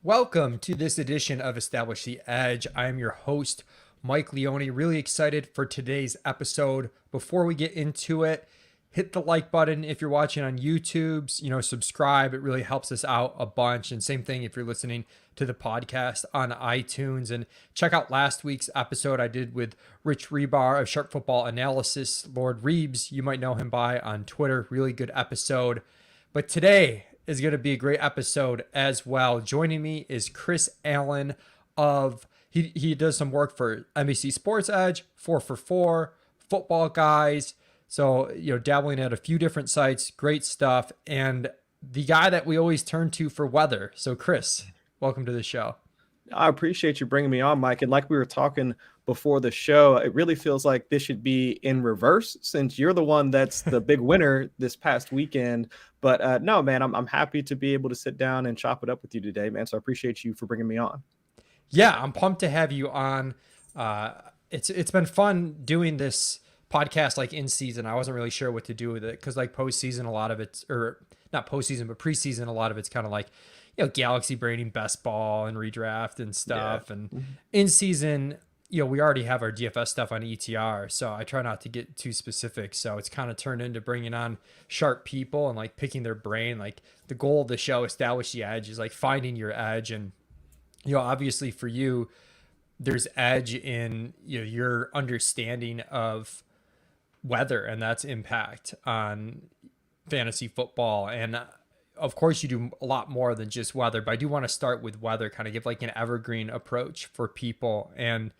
Welcome to this edition of Establish the Edge. I am your host, Mike Leone. Really excited for today's episode. Before we get into it, hit the like button if you're watching on YouTube. Subscribe. It really helps us out a bunch. And same thing if you're listening to the podcast on iTunes. And check out last week's episode I did with Rich Rebar of Sharp Football Analysis. Lord Reeves, you might know him by on Twitter. Really good episode. But today is going to be a great episode as well. Joining me is Chris Allen of he does some work for NBC Sports Edge, 4for4, Football Guys. So, dabbling at a few different sites, great stuff. And the guy that we always turn to for weather. So, Chris, welcome to the show. I appreciate you bringing me on, Mike. And like we were talking before the show, it really feels like this should be in reverse since you're the one that's the big winner this past weekend. But no, man, I'm happy to be able to sit down and chop it up with you today, man. So I appreciate you for bringing me on. Yeah, I'm pumped to have you on. It's been fun doing this podcast like in season. I wasn't really sure what to do with it because like postseason, a lot of it's or not postseason, but preseason, a lot of it's kind of like galaxy braining best ball and redraft and stuff. Yeah. And in season, we already have our DFS stuff on ETR, so I try not to get too specific. So it's kind of turned into bringing on sharp people and like picking their brain. Like the goal of the show, Establish the Edge, is like finding your edge. And obviously for you, there's edge in your understanding of weather and that's impact on fantasy football. And of course you do a lot more than just weather, but I do want to start with weather, kind of give like an evergreen approach for people. And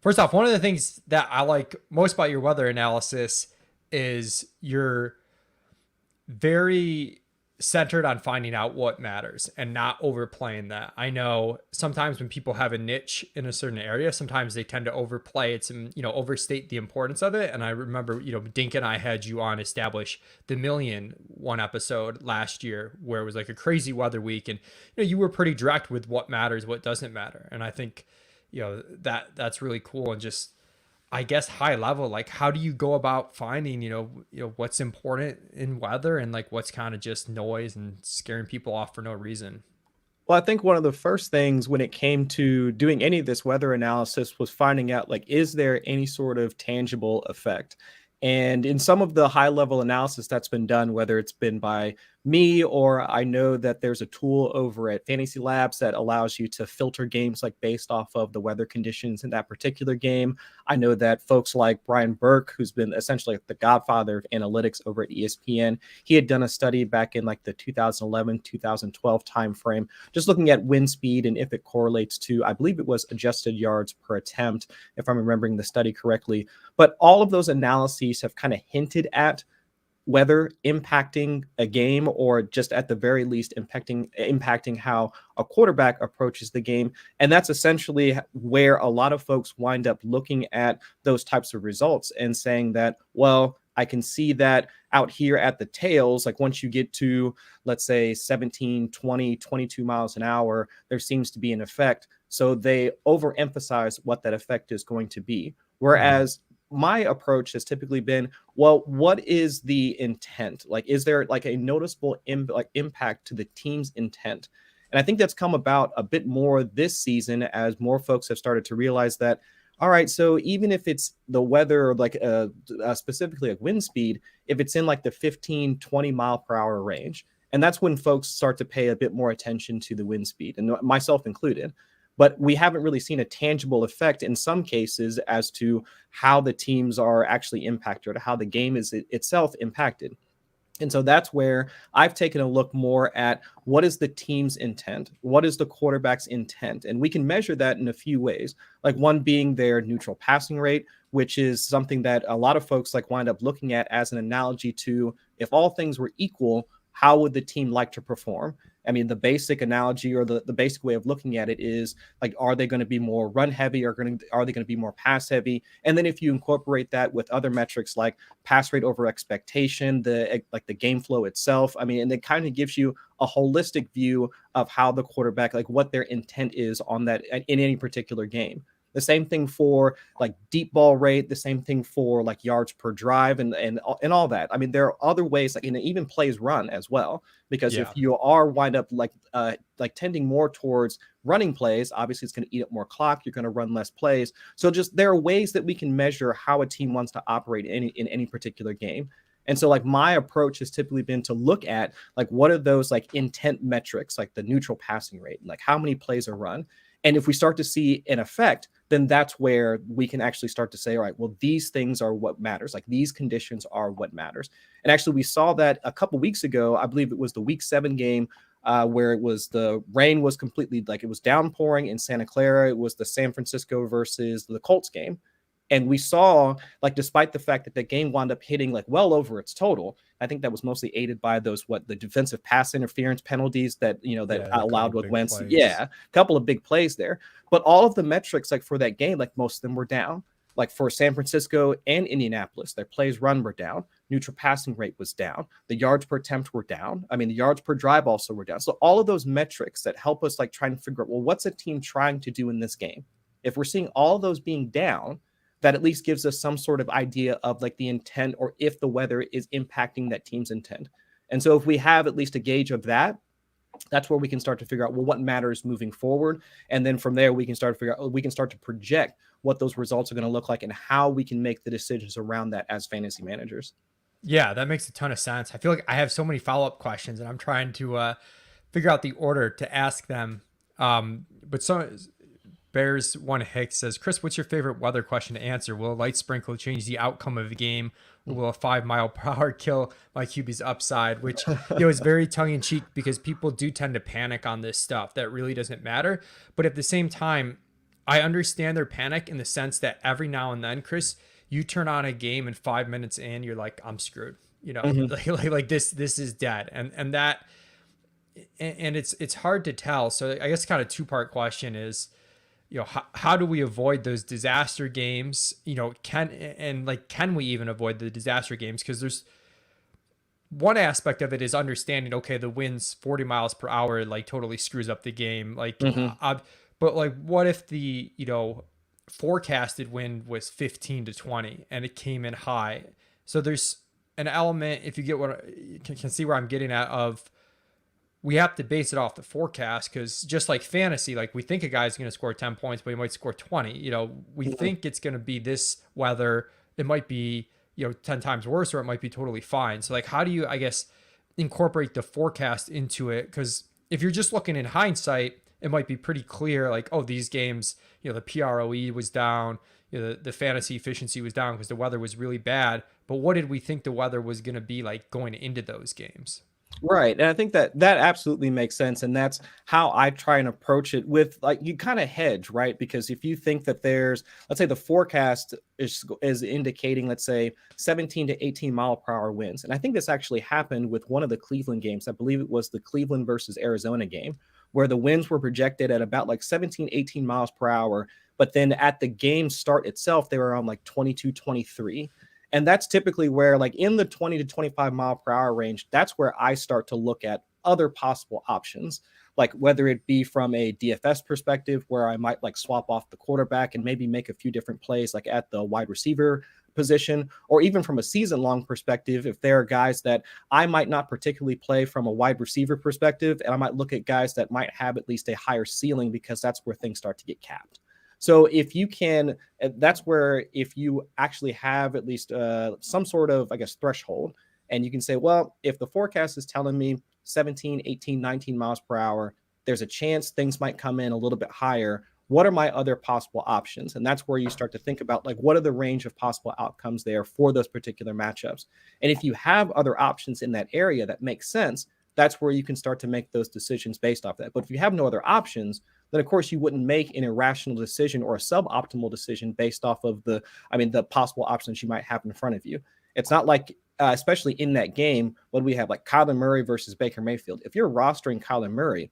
first off, one of the things that I like most about your weather analysis is you're very centered on finding out what matters and not overplaying that. I know sometimes when people have a niche in a certain area, sometimes they tend to overplay it and, overstate the importance of it. And I remember, Dink and I had you on Establish the Million one episode last year where it was like a crazy weather week. And, you were pretty direct with what matters, what doesn't matter. And I think, that's really cool. And just, I guess high level, like how do you go about finding, what's important in weather and like what's kind of just noise and scaring people off for no reason? Well, I think one of the first things when it came to doing any of this weather analysis was finding out, like, is there any sort of tangible effect? And in some of the high level analysis that's been done, whether it's been by me or I know that there's a tool over at Fantasy Labs that allows you to filter games like based off of the weather conditions in that particular game. I know that folks like Brian Burke, who's been essentially the godfather of analytics over at ESPN, he had done a study back in like the 2011, 2012 timeframe, just looking at wind speed and if it correlates to, I believe it was adjusted yards per attempt, if I'm remembering the study correctly. But all of those analyses have kind of hinted at whether impacting a game or just at the very least impacting how a quarterback approaches the game. And that's essentially where a lot of folks wind up looking at those types of results and saying that, well, I can see that out here at the tails, like once you get to, let's say 17, 20, 22 miles an hour, there seems to be an effect. So they overemphasize what that effect is going to be. Whereas my approach has typically been, well, what is the intent? Like, is there like a noticeable impact to the team's intent? And I think that's come about a bit more this season as more folks have started to realize that, all right, so even if it's the weather, like specifically like wind speed, if it's in like the 15, 20 mile per hour range, and that's when folks start to pay a bit more attention to the wind speed, and myself included. But we haven't really seen a tangible effect in some cases as to how the teams are actually impacted or how the game is itself impacted. And so that's where I've taken a look more at what is the team's intent? What is the quarterback's intent? And we can measure that in a few ways, like one being their neutral passing rate, which is something that a lot of folks like wind up looking at as an analogy to if all things were equal, how would the team like to perform? I mean, the basic analogy or the basic way of looking at it is like, are they going to be more run heavy or are they going to be more pass heavy? And then if you incorporate that with other metrics like pass rate over expectation, the game flow itself, I mean, and it kind of gives you a holistic view of how the quarterback, like what their intent is on that in any particular game. The same thing for like deep ball rate, the same thing for like yards per drive and all that. I mean, there are other ways, like, and even plays run as well, because if Yeah. you are wind up like tending more towards running plays, obviously it's going to eat up more clock. You're going to run less plays. So just there are ways that we can measure how a team wants to operate in any particular game. And so like my approach has typically been to look at like what are those like intent metrics, like the neutral passing rate, like how many plays are run. And if we start to see an effect, then that's where we can actually start to say, all right, well, these things are what matters. Like these conditions are what matters. And actually, we saw that a couple weeks ago. I believe it was the week 7 game where it was the rain was completely like it was downpouring in Santa Clara. It was the San Francisco versus the Colts game. And we saw, like, despite the fact that the game wound up hitting like well over its total, I think that was mostly aided by those the defensive pass interference penalties that that Yeah, a couple allowed with big Wentz. plays. Yeah, a couple of big plays there. But all of the metrics, like for that game, like most of them were down. Like for San Francisco and Indianapolis, their plays run were down. Neutral passing rate was down. The yards per attempt were down. I mean, the yards per drive also were down. So all of those metrics that help us like try and figure out, well, what's a team trying to do in this game? If we're seeing all those being down, that at least gives us some sort of idea of like the intent or if the weather is impacting that team's intent. And so if we have at least a gauge of that, that's where we can start to figure out, well, what matters moving forward. And then from there, we can start to figure out, we can start to project what those results are going to look like and how we can make the decisions around that as fantasy managers. Yeah, that makes a ton of sense. I feel like I have so many follow-up questions and I'm trying to figure out the order to ask them. But so Bears One Hicks says, Chris, what's your favorite weather question to answer? Will a light sprinkle change the outcome of the game, or will a 5 mile per hour kill my QB's upside? Which is very tongue in cheek because people do tend to panic on this stuff that really doesn't matter. But at the same time, I understand their panic in the sense that every now and then, Chris, you turn on a game and 5 minutes in, you're like, I'm screwed. Like this is dead, and that, and it's hard to tell. So I guess kind of two-part question is, how do we avoid those disaster games? Can we even avoid the disaster games? Because there's one aspect of it is understanding, okay, the wind's 40 miles per hour, like totally screws up the game. But like, what if the, forecasted wind was 15 to 20 and it came in high? So there's an element, if you get what you can see where I'm getting at, of we have to base it off the forecast, because just like fantasy, like we think a guy's going to score 10 points, but he might score 20. We think it's going to be this weather. It might be, 10 times worse, or it might be totally fine. So like, how do you, I guess, incorporate the forecast into it? Because if you're just looking in hindsight, it might be pretty clear, like, oh, these games, the PROE was down, the fantasy efficiency was down because the weather was really bad. But what did we think the weather was going to be like going into those games? Right. And I think that absolutely makes sense. And that's how I try and approach it with, like, you kind of hedge, right? Because if you think that there's, let's say the forecast is indicating, let's say 17 to 18 mile per hour winds. And I think this actually happened with one of the Cleveland games. I believe it was the Cleveland versus Arizona game, where the winds were projected at about like 17, 18 miles per hour. But then at the game start itself, they were around like 22, 23. And that's typically where, like, in the 20 to 25 mile per hour range, that's where I start to look at other possible options, like whether it be from a DFS perspective, where I might like swap off the quarterback and maybe make a few different plays, like at the wide receiver position, or even from a season long perspective, if there are guys that I might not particularly play from a wide receiver perspective, and I might look at guys that might have at least a higher ceiling, because that's where things start to get capped. So if you can, that's where if you actually have at least some sort of, I guess, threshold, and you can say, well, if the forecast is telling me 17, 18, 19 miles per hour, there's a chance things might come in a little bit higher. What are my other possible options? And that's where you start to think about, like, what are the range of possible outcomes there for those particular matchups? And if you have other options in that area that make sense, that's where you can start to make those decisions based off that. But if you have no other options, then of course you wouldn't make an irrational decision or a suboptimal decision based off of the possible options you might have in front of you. It's not like, especially in that game, when we have like Kyler Murray versus Baker Mayfield. If you're rostering Kyler Murray,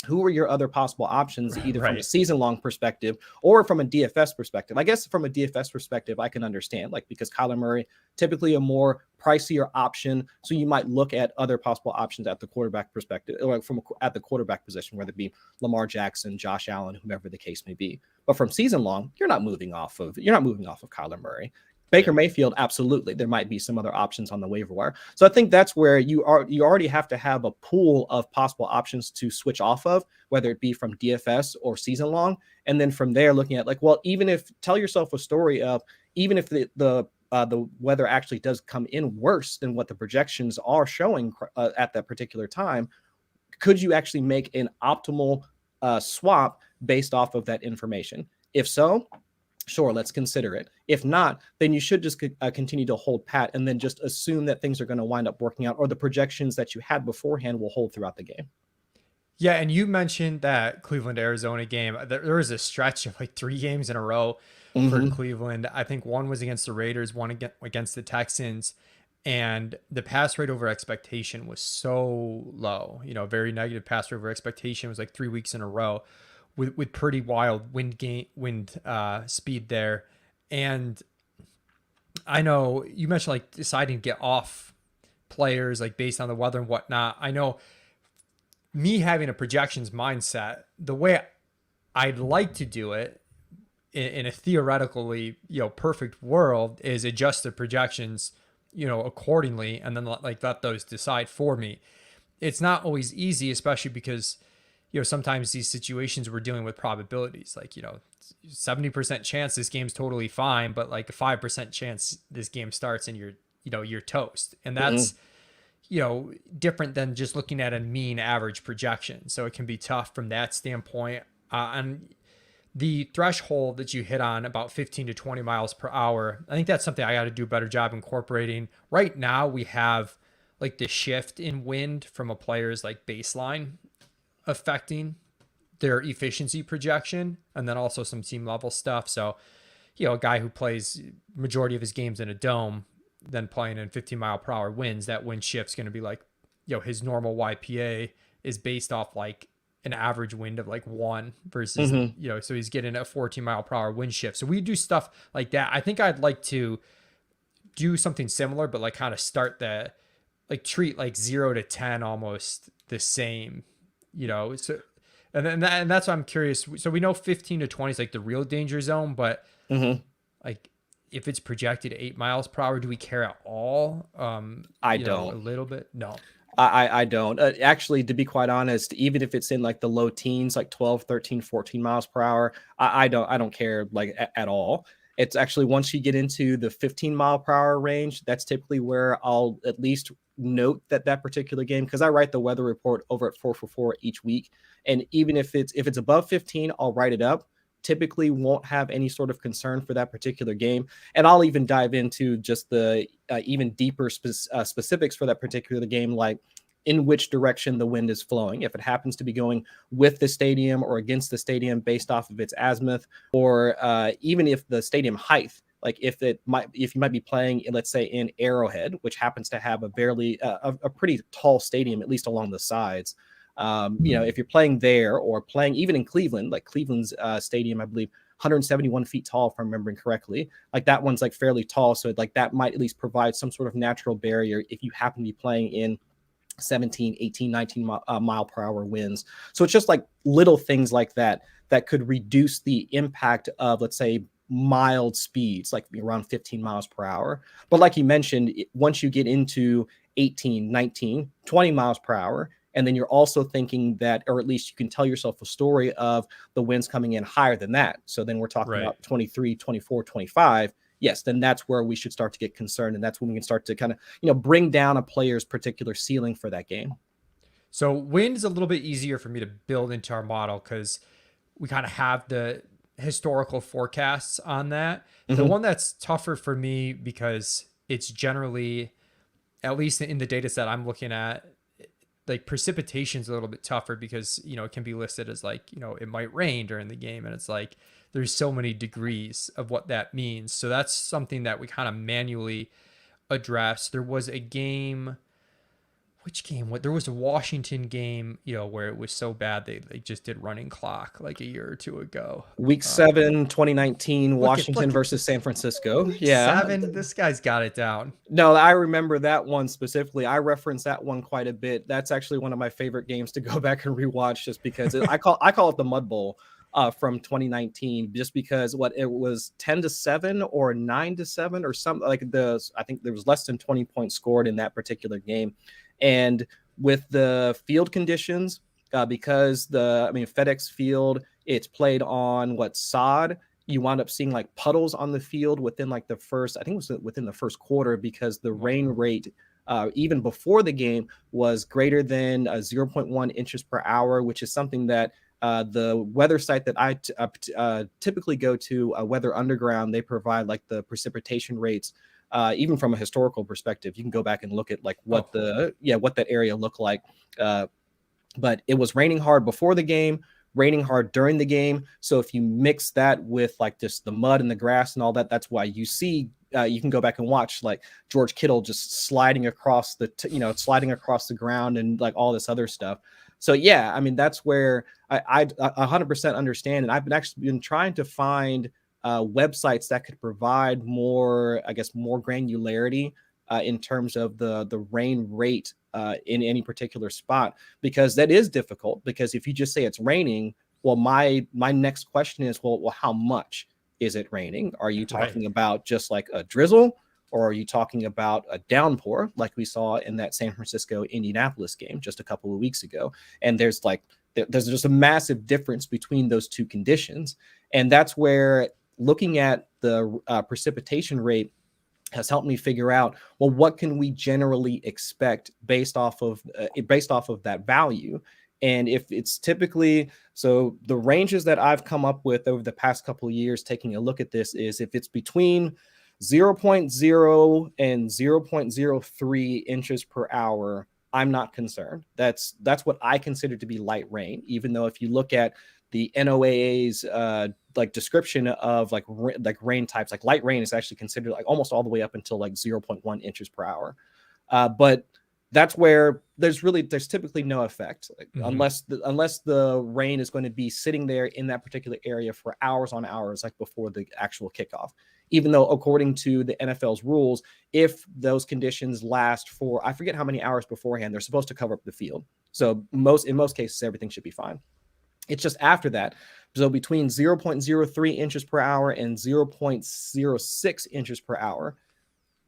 who are your other possible options, either from a Right. season long perspective or from a DFS perspective? I guess from a DFS perspective, I can understand, like, because Kyler Murray, typically a more pricier option. So you might look at other possible options at the quarterback perspective, or at the quarterback position, whether it be Lamar Jackson, Josh Allen, whomever the case may be. But from season long, you're not moving off of Kyler Murray. Baker Yeah. Mayfield, absolutely. There might be some other options on the waiver wire. So I think that's where you already have to have a pool of possible options to switch off of, whether it be from DFS or season long. And then from there, looking at, like, well, even if, tell yourself a story of, even if the weather actually does come in worse than what the projections are showing at that particular time, could you actually make an optimal swap based off of that information? If so, sure, let's consider it. If not, then you should just continue to hold pat and then just assume that things are going to wind up working out, or the projections that you had beforehand will hold throughout the game. Yeah, and you mentioned that Cleveland Arizona game. There was a stretch of like 3 games in a row for Mm-hmm. Cleveland. I think one was against the Raiders, one against the Texans, and the pass rate over expectation was so low. Very negative pass rate over expectation. It was like 3 weeks in a row, with pretty wild wind speed there. And I know you mentioned like deciding to get off players like based on the weather and whatnot. I know me having a projections mindset, the way I'd like to do it in a theoretically, perfect world is adjust the projections, accordingly, and then like let those decide for me. It's not always easy, especially because, sometimes these situations we're dealing with probabilities, like, 70% chance this game's totally fine, but like a 5% chance this game starts and you're toast. And Mm-hmm. that's, different than just looking at a mean average projection. So it can be tough from that standpoint. And the threshold that you hit on, about 15 to 20 miles per hour, I think that's something I got to do a better job incorporating. Right now, we have like the shift in wind from a player's like baseline affecting their efficiency projection, and then also some team level stuff. So, a guy who plays majority of his games in a dome, then playing in 15-mile-per-hour winds, that wind shift's going to be like, his normal YPA is based off like an average wind of like 1 versus, Mm-hmm. so he's getting a 14-mile-per-hour wind shift. So we do stuff like that. I think I'd like to do something similar, but like kind of start the, like, treat like 0 to 10 almost the same, so. And that's why I'm curious. So we know 15 to 20 is like the real danger zone, but Mm-hmm. like if it's projected 8 miles per hour, do we care at all? I A don't. little bit. No. I don't. Actually, to be quite honest, even if it's in like the low teens, like 12, 13, 14 miles per hour, I don't care, like, at all. It's actually, once you get into the 15 mile per hour range, that's typically where I'll at least note that particular game, because I write the weather report over at 444 each week. And even if it's above 15, I'll write it up. Typically won't have any sort of concern for that particular game. And I'll even dive into just the even deeper specifics for that particular game, like in which direction the wind is flowing. If it happens to be going with the stadium or against the stadium based off of its azimuth, or even if the stadium height, like if you might be playing, let's say, in Arrowhead, which happens to have a pretty tall stadium, at least along the sides. If you're playing there, or playing even in Cleveland, like Cleveland's stadium, I believe 171 feet tall, if I'm remembering correctly. Like, that one's like fairly tall, so like that might at least provide some sort of natural barrier if you happen to be playing in 17, 18, 19 mile per hour winds. So it's just like little things like that could reduce the impact of, let's say, mild speeds, like around 15 miles per hour. But like you mentioned, once you get into 18, 19, 20 miles per hour, and then you're also thinking that, or at least you can tell yourself a story of the winds coming in higher than that. So then we're talking Right. about 23, 24, 25. Yes, then that's where we should start to get concerned. And that's when we can start to kind of, bring down a player's particular ceiling for that game. So wind is a little bit easier for me to build into our model because we kind of have the historical forecasts on that. The Mm-hmm. one that's tougher for me, because it's generally, at least in the data set I'm looking at, like precipitation is a little bit tougher because it can be listed as like it might rain during the game, and it's like there's so many degrees of what that means. So that's something that we kind of manually address. There was a game, which game? What, there was a Washington game, where it was so bad they just did running clock like a year or two ago. Week Uh, 7, 2019, Washington look at versus San Francisco. week Yeah. 7. This guy's got it down. No, I remember that one specifically. I reference that one quite a bit. That's actually one of my favorite games to go back and rewatch, just because I call it the Mud Bowl from 2019, just because what it was 10-7 or 9-7 or something like I think there was less than 20 points scored in that particular game, and with the field conditions, because FedEx Field, it's played on what sod. You wound up seeing like puddles on the field within like the first, I think it was within the first quarter, because the rain rate, even before the game, was greater than 0.1 inches per hour, which is something that the weather site that I typically go to, Weather Underground, they provide like the precipitation rates. Even from a historical perspective, you can go back and look at like what what that area looked like. But it was raining hard before the game, raining hard during the game. So if you mix that with like just the mud and the grass and all that, that's why you see, you can go back and watch like George Kittle just sliding across sliding across the ground and like all this other stuff. So yeah, I mean, that's where I 100% understand. And I've been trying to find websites that could provide more, I guess, more granularity in terms of the rain rate in any particular spot, because that is difficult. Because if you just say it's raining, well, my next question is, well, how much is it raining? Are you talking about just like a drizzle, or are you talking about a downpour like we saw in that San Francisco Indianapolis game just a couple of weeks ago? And there's just a massive difference between those two conditions, and that's where looking at the precipitation rate has helped me figure out, well, what can we generally expect based off of that value. And if it's typically, so the ranges that I've come up with over the past couple of years taking a look at this is, if it's between 0.0 and 0.03 inches per hour, I'm not concerned. That's what I consider to be light rain, even though if you look at the NOAA's like description of like rain types, like light rain is actually considered like almost all the way up until like 0.1 inches per hour. But that's where there's typically no effect, unless the rain is going to be sitting there in that particular area for hours on hours, like before the actual kickoff. Even though according to the NFL's rules, if those conditions last for, I forget how many hours beforehand, they're supposed to cover up the field. So in most cases, everything should be fine. It's just after that. So between 0.03 inches per hour and 0.06 inches per hour,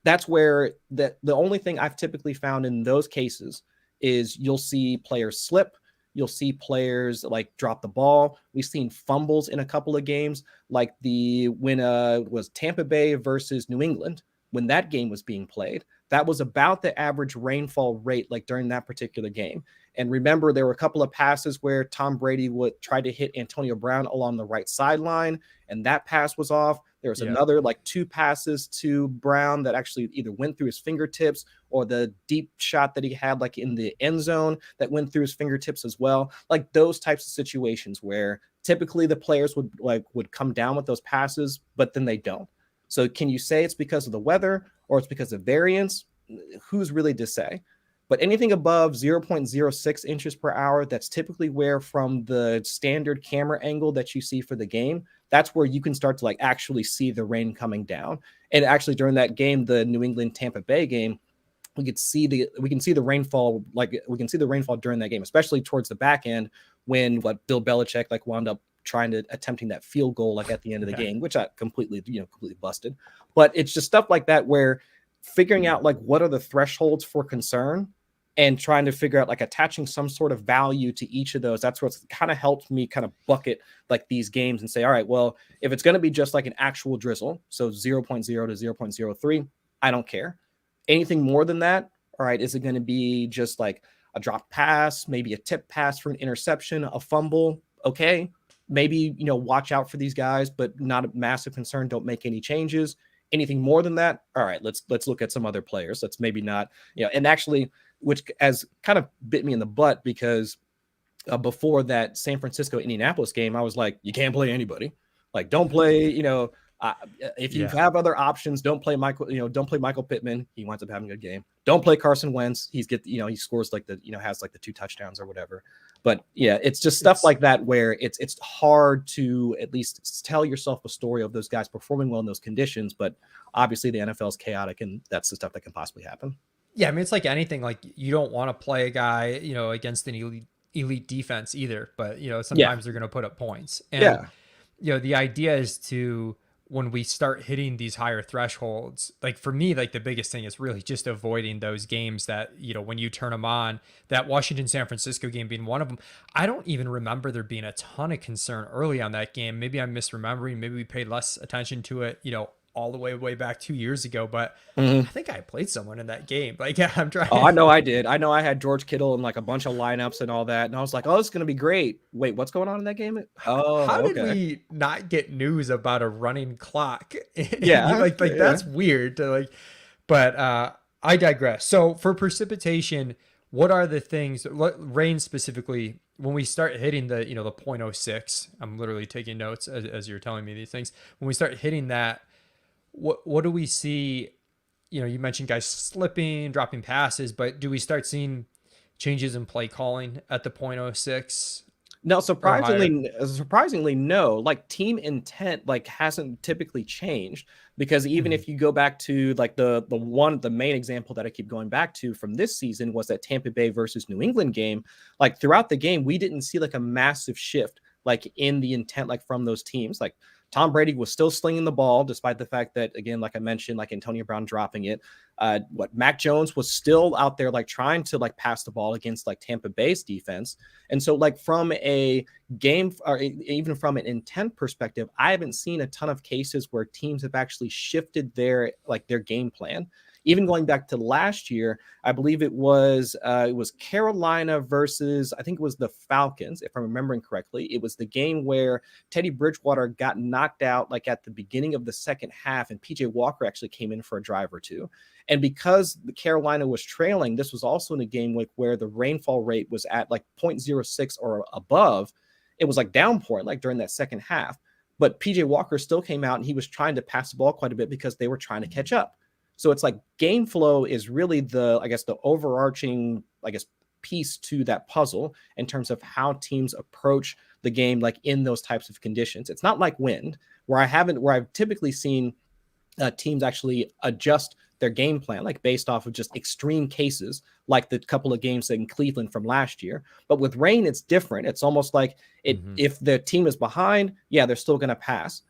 that's where the only thing I've typically found in those cases is you'll see players slip. You'll see players like drop the ball. We've seen fumbles in a couple of games, like when was Tampa Bay versus New England, when that game was being played. That was about the average rainfall rate like during that particular game. And remember, there were a couple of passes where Tom Brady would try to hit Antonio Brown along the right sideline, and that pass was off. There was another like 2 passes to Brown that actually either went through his fingertips, or the deep shot that he had like in the end zone that went through his fingertips as well. Like those types of situations where typically the players would come down with those passes, but then they don't. So can you say it's because of the weather or it's because of variance? Who's really to say? But anything above 0.06 inches per hour, that's typically where, from the standard camera angle that you see for the game, that's where you can start to like actually see the rain coming down. And actually during that game, the New England Tampa Bay game, we can see the rainfall, like we can see the rainfall during that game, especially towards the back end, when Bill Belichick like wound up attempting that field goal like at the end of the game, which I completely busted. But it's just stuff like that where figuring out like what are the thresholds for concern and trying to figure out like attaching some sort of value to each of those. That's what's kind of helped me kind of bucket like these games and say, all right, well, if it's going to be just like an actual drizzle, so 0.0 to 0.03, I don't care. Anything more than that, all right, is it going to be just like a drop pass, maybe a tip pass for an interception, a fumble? Okay, maybe, watch out for these guys, but not a massive concern. Don't make any changes. Anything more than that, all right, let's look at some other players. Let's maybe not, and actually, which has kind of bit me in the butt, because before that San Francisco Indianapolis game, I was like, you can't play anybody. Like, don't play, Uh, if you Yeah. have other options, don't play Michael. Don't play Michael Pittman. He winds up having a good game. Don't play Carson Wentz. He scores like has like the 2 touchdowns or whatever. But yeah, it's just stuff It's like that where it's hard to at least tell yourself a story of those guys performing well in those conditions. But obviously, the NFL is chaotic, and that's the stuff that can possibly happen. Yeah, I mean, it's like anything. Like you don't want to play a guy, against an elite defense either. But Yeah, sometimes they're going to put up points, and yeah. the idea is to when we start hitting these higher thresholds. Like for me, like the biggest thing is really just avoiding those games that when you turn them on. That Washington San Francisco game being one of them. I don't even remember there being a ton of concern early on that game. Maybe I'm misremembering. Maybe we paid less attention to it. All the way back 2 years ago, but Mhm. I think I played someone in that game. Like, yeah, I'm Oh, trying. I know I did. I know I had George Kittle in like a bunch of lineups and all that, and I was like, "Oh, it's gonna be great." Wait, what's going on in that game? How Oh, did okay. we not get news about a running clock? Yeah, Like yeah. that's weird to like, but I digress. So for precipitation, what are the things, rain specifically, when we start hitting the point oh 0.06, I'm literally taking notes as you're telling me these things. When we start hitting that, what do we see? You mentioned guys slipping, dropping passes, but do we start seeing changes in play calling at the point oh 0.06 No, or higher? surprisingly, no. Like team intent, like hasn't typically changed because even Mm-hmm. if you go back to like the main example that I keep going back to from this season was that Tampa Bay versus New England game. Like throughout the game, we didn't see like a massive shift like in the intent like from those teams. Like Tom Brady was still slinging the ball despite the fact that again, like I mentioned, like Antonio Brown dropping it. Mac Jones was still out there like trying to like pass the ball against like Tampa Bay's defense. And so, like, from a game or even from an intent perspective, I haven't seen a ton of cases where teams have actually shifted their game plan. Even going back to last year, I believe it was Carolina versus I think it was the Falcons, if I'm remembering correctly. It was the game where Teddy Bridgewater got knocked out like at the beginning of the second half, and PJ Walker actually came in for a drive or two. And because the Carolina was trailing, this was also in a game like where the rainfall rate was at like 0.06 or above. It was like downpouring like during that second half. But PJ Walker still came out and he was trying to pass the ball quite a bit because they were trying to catch up. So it's like game flow is really the overarching, piece to that puzzle in terms of how teams approach the game like in those types of conditions. It's not like wind where I've typically seen teams actually adjust their game plan, like based off of just extreme cases, like the couple of games in Cleveland from last year. But with rain, it's different. It's almost like Mm-hmm. if the team is behind, yeah, they're still going to pass.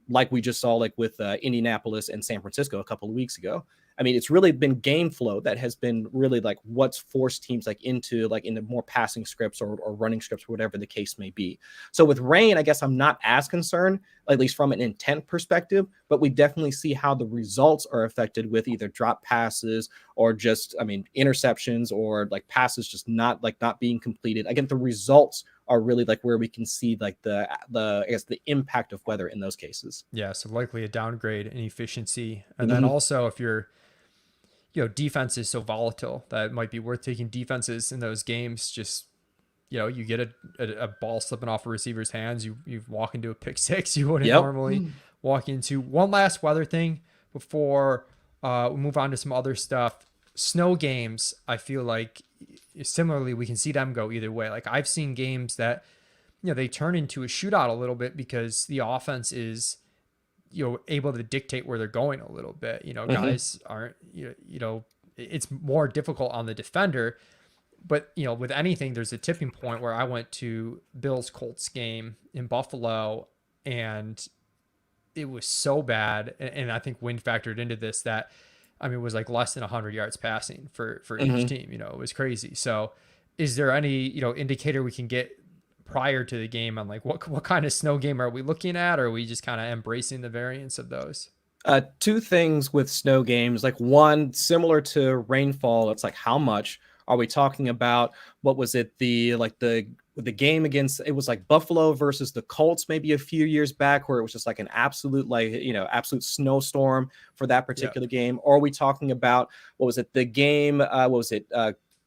Like we just saw, like with Indianapolis and San Francisco a couple of weeks ago. I mean, it's really been game flow that has been really like what's forced teams like into more passing scripts or running scripts, or whatever the case may be. So with rain, I guess I'm not as concerned, at least from an intent perspective, but we definitely see how the results are affected with either drop passes or just, I mean, interceptions or like passes just not being completed. Again, the results are really like where we can see like the I guess the impact of weather in those cases. Yeah, so likely a downgrade in efficiency. And then Mhm. also if your defense is so volatile that it might be worth taking defenses in those games. Just you get a ball slipping off a receiver's hands, you walk into a pick six you wouldn't Yep. normally walk into. One last weather thing before we move on to some other stuff. Snow games, I feel like similarly we can see them go either way. Like I've seen games that they turn into a shootout a little bit because the offense is able to dictate where they're going a little bit. Mhm. Guys aren't it's more difficult on the defender. But with anything, there's a tipping point where I went to Bills Colts game in Buffalo, and it was so bad, and I think wind factored into this, that I mean it was like less than 100 yards passing for each Mhm. team. It was crazy. So is there any indicator we can get prior to the game on like what kind of snow game are we looking at, or are we just kind of embracing the variance of those? Two things with snow games. Like one, similar to rainfall, it's like how much are we talking about? What was it? The game against it was like Buffalo versus the Colts maybe a few years back, where it was just like an absolute absolute snowstorm for that Yeah. particular game. Or are we talking about what was it? The game what was it?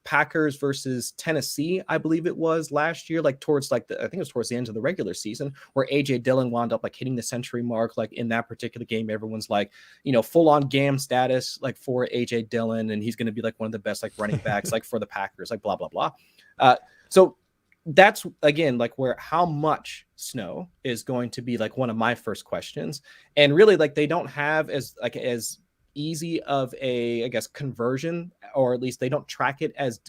Packers versus Tennessee, I believe it was last year, like towards like I think it was towards the end of the regular season, where AJ Dillon wound up like hitting the century mark. Like in that particular game, everyone's like, full on GAM status like for AJ Dillon, and he's going to be like one of the best like running backs like for the Packers, like blah blah blah. So that's again like where how much snow is going to be like one of my first questions, and really like they don't have as easy of a, I guess, conversion, or at least they don't track it as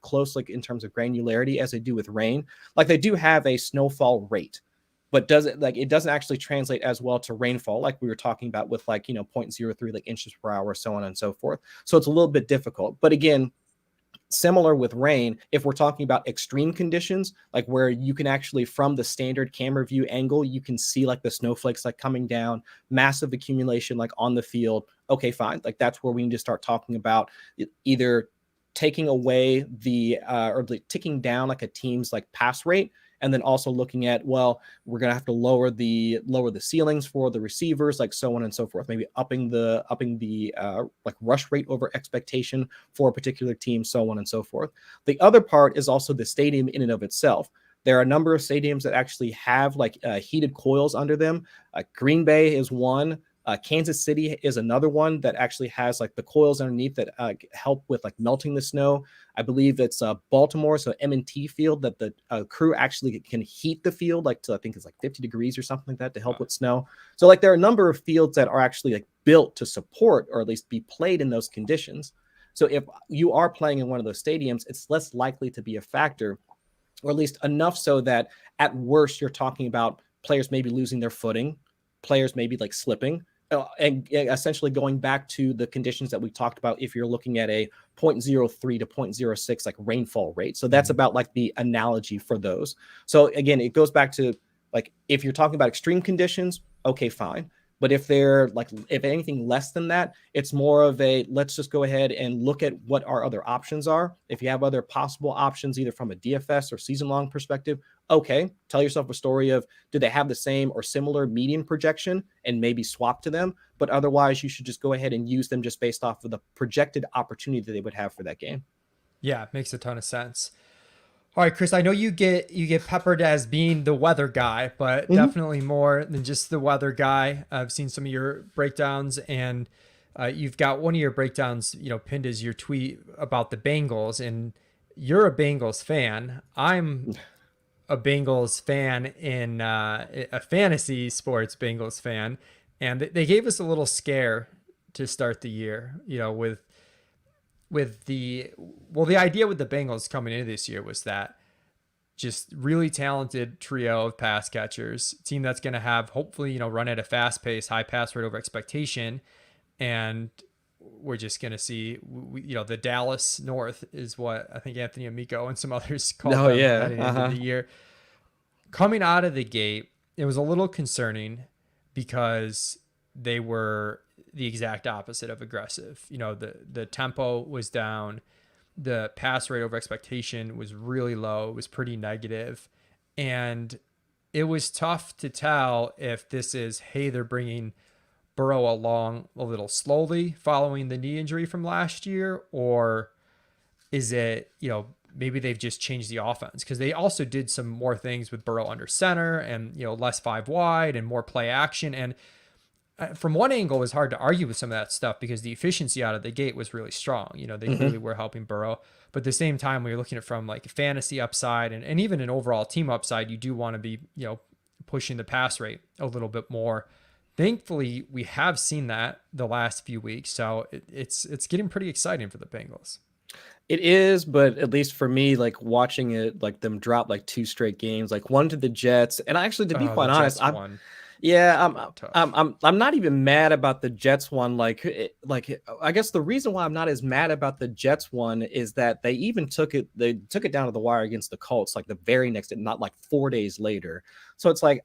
close like in terms of granularity as they do with rain. Like they do have a snowfall rate, but it doesn't actually translate as well to rainfall like we were talking about with like 0.03 like inches per hour, so on and so forth. So it's a little bit difficult, but again, similar with rain, if we're talking about extreme conditions, like where you can actually from the standard camera view angle, you can see like the snowflakes like coming down, massive accumulation like on the field. Okay, fine. Like that's where we need to start talking about either taking away the or the ticking down like a team's like pass rate, and then also looking at, well, we're going to have to lower the ceilings for the receivers, like so on and so forth, maybe upping the like rush rate over expectation for a particular team, so on and so forth. The other part is also the stadium in and of itself. There are a number of stadiums that actually have like heated coils under them. Green Bay is one. Kansas City is another one that actually has like the coils underneath that help with like melting the snow. I believe it's Baltimore, so M&T Field, that the crew actually can heat the field like to, I think it's like 50 degrees or something like that to help with snow. So like there are a number of fields that are actually like built to support or at least be played in those conditions. So if you are playing in one of those stadiums, it's less likely to be a factor, or at least enough so that at worst you're talking about players maybe losing their footing, players maybe like slipping, and essentially going back to the conditions that we talked about if you're looking at a 0.03 to 0.06 like rainfall rate. So that's about like the analogy for those. So again, it goes back to like if you're talking about extreme conditions, okay, fine. But if they're like, if anything less than that, it's more of a, let's just go ahead and look at what our other options are. If you have other possible options, either from a DFS or season long perspective, okay, tell yourself a story of, do they have the same or similar median projection and maybe swap to them? But otherwise you should just go ahead and use them just based off of the projected opportunity that they would have for that game. Yeah, makes a ton of sense. All right, Chris, I know you get peppered as being the weather guy, but Mm-hmm. definitely more than just the weather guy. I've seen some of your breakdowns, and you've got one of your breakdowns, pinned as your tweet about the Bengals, and you're a Bengals fan. I'm a Bengals fan in a fantasy sports Bengals fan, and they gave us a little scare to start the year, with the idea with the Bengals coming into this year was that just really talented trio of pass catchers, team that's going to have hopefully, run at a fast pace, high pass rate over expectation. And we're just going to see, the Dallas North is what I think Anthony Amico and some others called Oh them yeah. heading into Uh-huh. the year. Coming out of the gate, it was a little concerning because they were the exact opposite of aggressive. The tempo was down, the pass rate over expectation was really low. It was pretty negative, and it was tough to tell if this is, hey, they're bringing Burrow along a little slowly following the knee injury from last year, or is it, maybe they've just changed the offense, because they also did some more things with Burrow under center and, less five wide and more play action. And from one angle, it was hard to argue with some of that stuff because the efficiency out of the gate was really strong. They Mm-hmm. clearly were helping Burrow. But at the same time, when you're looking at it from like fantasy upside and even an overall team upside, you do want to be, pushing the pass rate a little bit more. Thankfully, we have seen that the last few weeks. So it's getting pretty exciting for the Bengals. It is, but at least for me, like watching it, like them drop like two straight games, like one to the Jets, and actually, to be Oh, the quite honest, Jets won. yeah, Tough. I'm not even mad about the Jets one. I guess the reason why I'm not as mad about the Jets one is that they took it down to the wire against the Colts, like the very next day, not like 4 days later. So it's like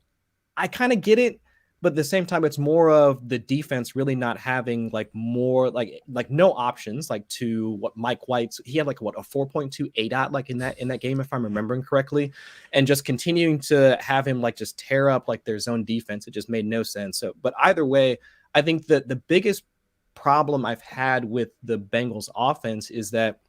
I kind of get it, but at the same time, it's more of the defense really not having like more like no options like to what Mike White's, he had like what a 4.2 ADOT like in that game if I'm remembering correctly, and just continuing to have him like just tear up like their zone defense. It just made no sense. So, but either way, I think that the biggest problem I've had with the Bengals offense is that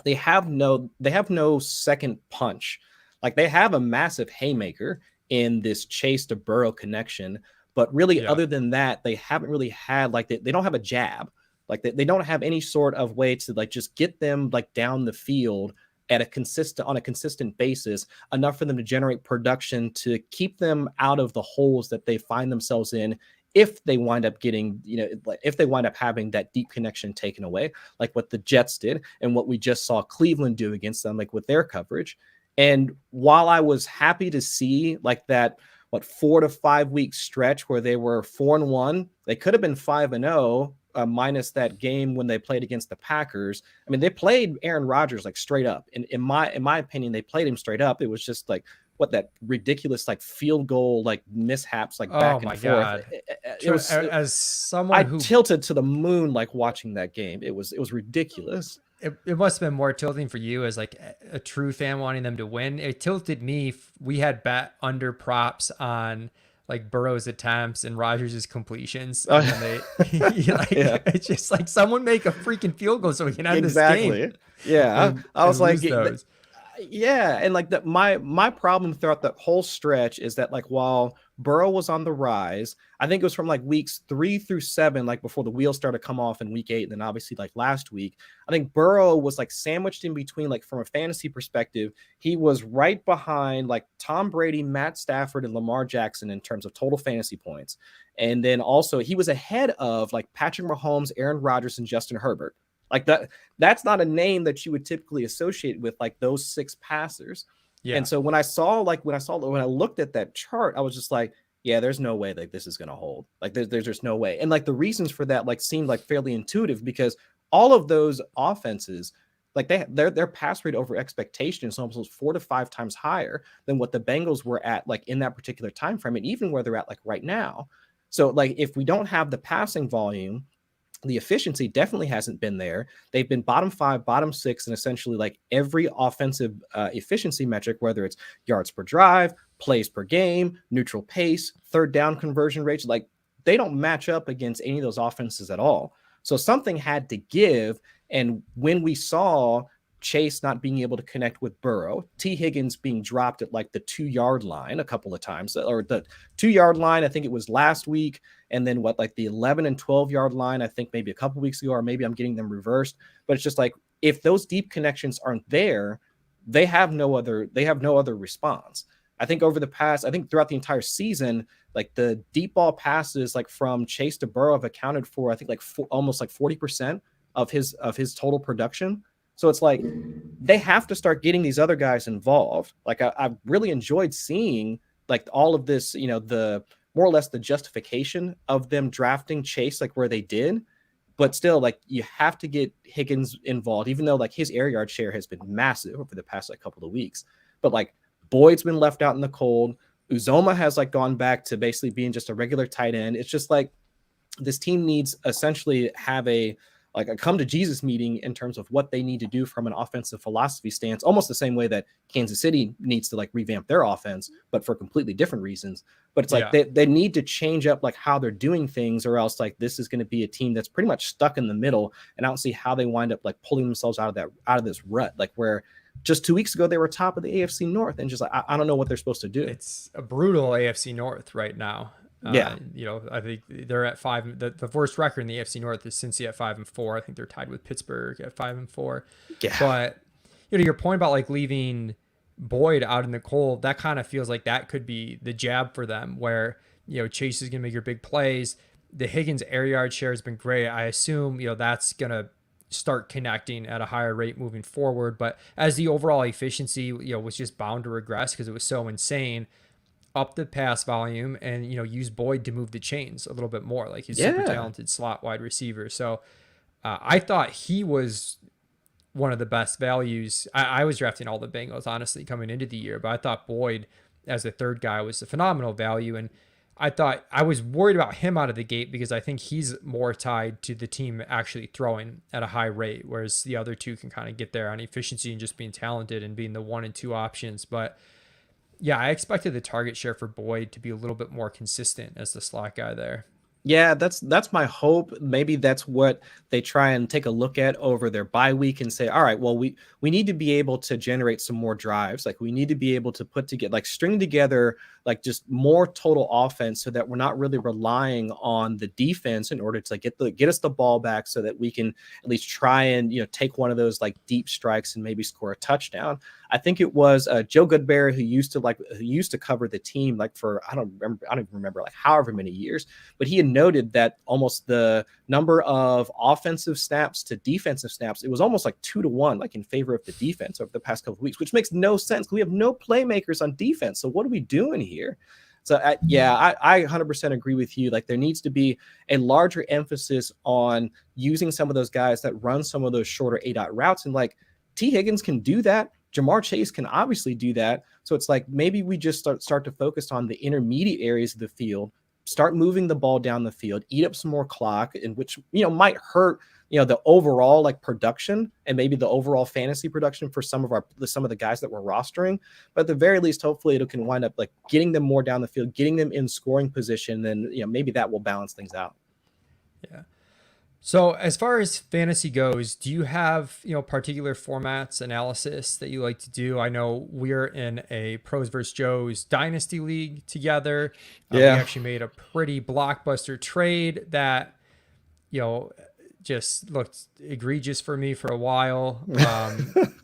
they have no second punch. Like they have a massive haymaker in this Chase to Burrow connection, but really Yeah. other than that, they haven't really had like they don't have a jab. Like they don't have any sort of way to like just get them like down the field at a consistent basis enough for them to generate production to keep them out of the holes that they find themselves in if they wind up getting, if they wind up having that deep connection taken away, like what the Jets did and what we just saw Cleveland do against them, like with their coverage. And while I was happy to see like that, what 4 to 5 week stretch where they were 4-1, they could have been 5-0, minus that game when they played against the Packers. I mean, they played Aaron Rodgers like straight up. In my opinion, they played him straight up. It was just like what that ridiculous like field goal like mishaps like Oh back and my forth. God. It was As I someone who tilted to the moon like watching that game. It was ridiculous. it must have been more tilting for you as like a true fan wanting them to win. It tilted me. We had bet under props on like Burrow's attempts and Rogers' completions, and then they Yeah, like it's just like someone make a freaking field goal so we can end this game exactly. Yeah, I was and like, lose those. yeah, and like that, my problem throughout that whole stretch is that like while Burrow was on the rise, I think it was from like weeks 3 through 7, like before the wheels started to come off in week 8, and then obviously like last week, I think Burrow was like sandwiched in between. Like from a fantasy perspective, he was right behind like Tom Brady, Matt Stafford, and Lamar Jackson in terms of total fantasy points, and then also he was ahead of like Patrick Mahomes, Aaron Rodgers, and Justin Herbert. Like that's not a name that you would typically associate with like those six passers. And Yeah, so when I looked at that chart, I was just like, yeah, there's no way that this is going to hold. Like there's just no way. And like the reasons for that like seemed like fairly intuitive because all of those offenses, like their pass rate over expectation is almost 4 to 5 times higher than what the Bengals were at like in that particular time frame, and even where they're at like right now. So like if we don't have the passing volume, the efficiency definitely hasn't been there. They've been bottom 5, bottom 6, and essentially like every offensive efficiency metric, whether it's yards per drive, plays per game, neutral pace, third down conversion rates, like they don't match up against any of those offenses at all. So something had to give. And when we saw Chase not being able to connect with Burrow, T. Higgins being dropped at like the 2 yard line a couple of times, or the 2 yard line, I think it was last week, and then what, like the 11 and 12 yard line, I think maybe a couple weeks ago, or maybe I'm getting them reversed. But it's just like if those deep connections aren't there, they have no other response. I think throughout the entire season, like the deep ball passes, like from Chase to Burrow, have accounted for I think like almost like 40% of his total production. So it's like they have to start getting these other guys involved. Like I've really enjoyed seeing like all of this, the more or less the justification of them drafting Chase like where they did. But still, like you have to get Higgins involved, even though like his air yard share has been massive over the past like couple of weeks. But like Boyd's been left out in the cold. Uzoma has like gone back to basically being just a regular tight end. It's just like this team needs essentially have a come to Jesus meeting in terms of what they need to do from an offensive philosophy stance, almost the same way that Kansas City needs to like revamp their offense, but for completely different reasons. But it's like yeah. they need to change up like how they're doing things, or else like this is going to be a team that's pretty much stuck in the middle. And I don't see how they wind up like pulling themselves out of this rut, like where just 2 weeks ago they were top of the AFC North, and just like I don't know what they're supposed to do. It's a brutal AFC North right now. Yeah, I think they're at 5. The worst record in the AFC North is Cincy at 5-4. I think they're tied with Pittsburgh at 5-4. yeah, But your point about like leaving Boyd out in the cold, that kind of feels like that could be the jab for them, where Chase is gonna make your big plays. The Higgins air yard share has been great. I assume that's gonna start connecting at a higher rate moving forward. But as the overall efficiency was just bound to regress because it was so insane, up the pass volume and use Boyd to move the chains a little bit more, like he's super yeah. talented slot wide receiver. So I thought he was one of the best values. I was drafting all the Bengals honestly coming into the year, but I thought Boyd as the third guy was a phenomenal value. And I thought I was worried about him out of the gate because I think he's more tied to the team actually throwing at a high rate, whereas the other two can kind of get there on efficiency and just being talented and being the 1 and 2 options. But yeah, I expected the target share for Boyd to be a little bit more consistent as the slot guy there. Yeah, that's my hope. Maybe that's what they try and take a look at over their bye week and say, all right, well, we need to be able to generate some more drives. Like we need to be able to put together, like string together, like just more total offense, so that we're not really relying on the defense in order to like get us the ball back, so that we can at least try and take one of those like deep strikes and maybe score a touchdown. I think it was Joe Goodberry who used to cover the team like for I don't even remember like however many years, but he had noted that almost the number of offensive snaps to defensive snaps, it was almost like 2-1, like in favor of the defense over the past couple of weeks, which makes no sense. We have no playmakers on defense. So what are we doing here? So I 100% agree with you. Like there needs to be a larger emphasis on using some of those guys that run some of those shorter A-dot routes. And like T. Higgins can do that. Jamar Chase can obviously do that. So it's like maybe we just start to focus on the intermediate areas of the field, start moving the ball down the field, eat up some more clock, in which might hurt the overall like production and maybe the overall fantasy production for some of the guys that we're rostering. But at the very least, hopefully it can wind up like getting them more down the field, getting them in scoring position. Then maybe that will balance things out. Yeah. So as far as fantasy goes, do you have, particular formats analysis that you like to do? I know we're in a Pros vs. Joe's Dynasty League together. We Yeah. actually made a pretty blockbuster trade that, just looked egregious for me for a while.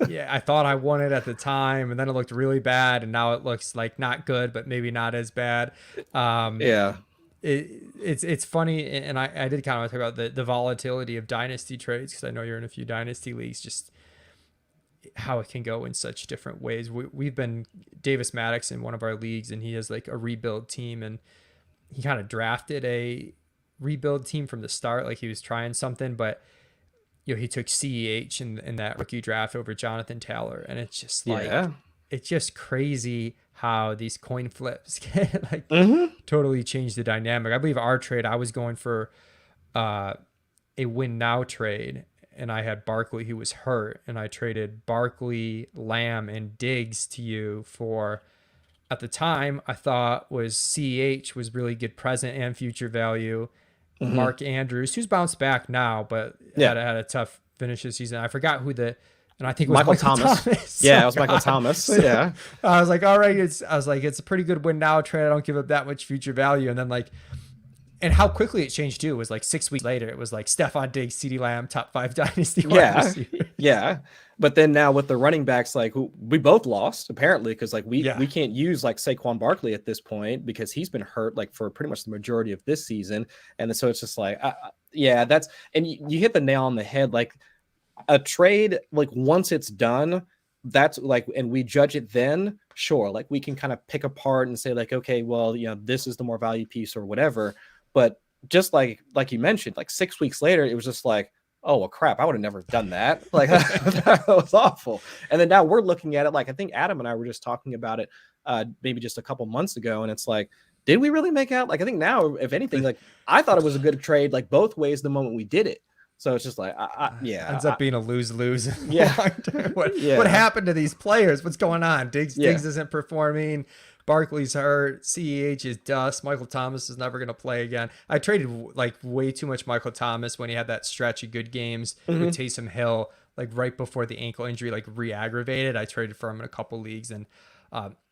Yeah, I thought I won it at the time, and then it looked really bad, and now it looks like not good, but maybe not as bad. Um, Yeah. it's funny, and I did kind of talk about the volatility of dynasty trades, because I know you're in a few dynasty leagues, just how it can go in such different ways. We've been Davis Maddox in one of our leagues, and he has like a rebuild team, and he kind of drafted a rebuild team from the start, like he was trying something, but he took CEH in that rookie draft over Jonathan Taylor, and it's just like Yeah. it's just crazy how these coin flips can like Mm-hmm. totally change the dynamic. I believe our trade, I was going for a win now trade, and I had Barkley who was hurt, and I traded Barkley, Lamb, and Diggs to you for, at the time, I thought was CH was really good present and future value. Mm-hmm. Mark Andrews, who's bounced back now, but Yeah. had a tough finish this season. I forgot and I think it was Michael Michael Thomas. Thomas. Yeah, Oh it was Michael God. Thomas. So Yeah. I was like, all right, it's a pretty good win now trade. I don't give up that much future value. And then like, and how quickly it changed too was like 6 weeks later, it was like Stephon Diggs, CeeDee Lamb, top 5 dynasty wide Yeah. receiver. Yeah. But then now with the running backs, like we both lost apparently, because like Yeah. we can't use like Saquon Barkley at this point because he's been hurt like for pretty much the majority of this season. And so it's just like, yeah, that's, and you hit the nail on the head. Like a trade, like once it's done, that's like, and we judge it then, sure, like we can kind of pick apart and say like, okay, well, this is the more value piece or whatever. But just like you mentioned, like 6 weeks later, it was just like, oh well, crap, I would have never done that. Like that was awful. And then now we're looking at it, like I think Adam and I were just talking about it maybe just a couple months ago, and it's like, did we really make out? Like I think now, if anything, like I thought it was a good trade, like both ways the moment we did it. So it's just like, Ends up being a lose-lose. yeah, What happened to these players? What's going on? Diggs yeah, isn't performing. Barkley's hurt. CEH is dust. Michael Thomas is never going to play again. I traded like way too much Michael Thomas when he had that stretch of good games with Taysom Hill, like right before the ankle injury, like re-aggravated. I traded for him in a couple leagues, and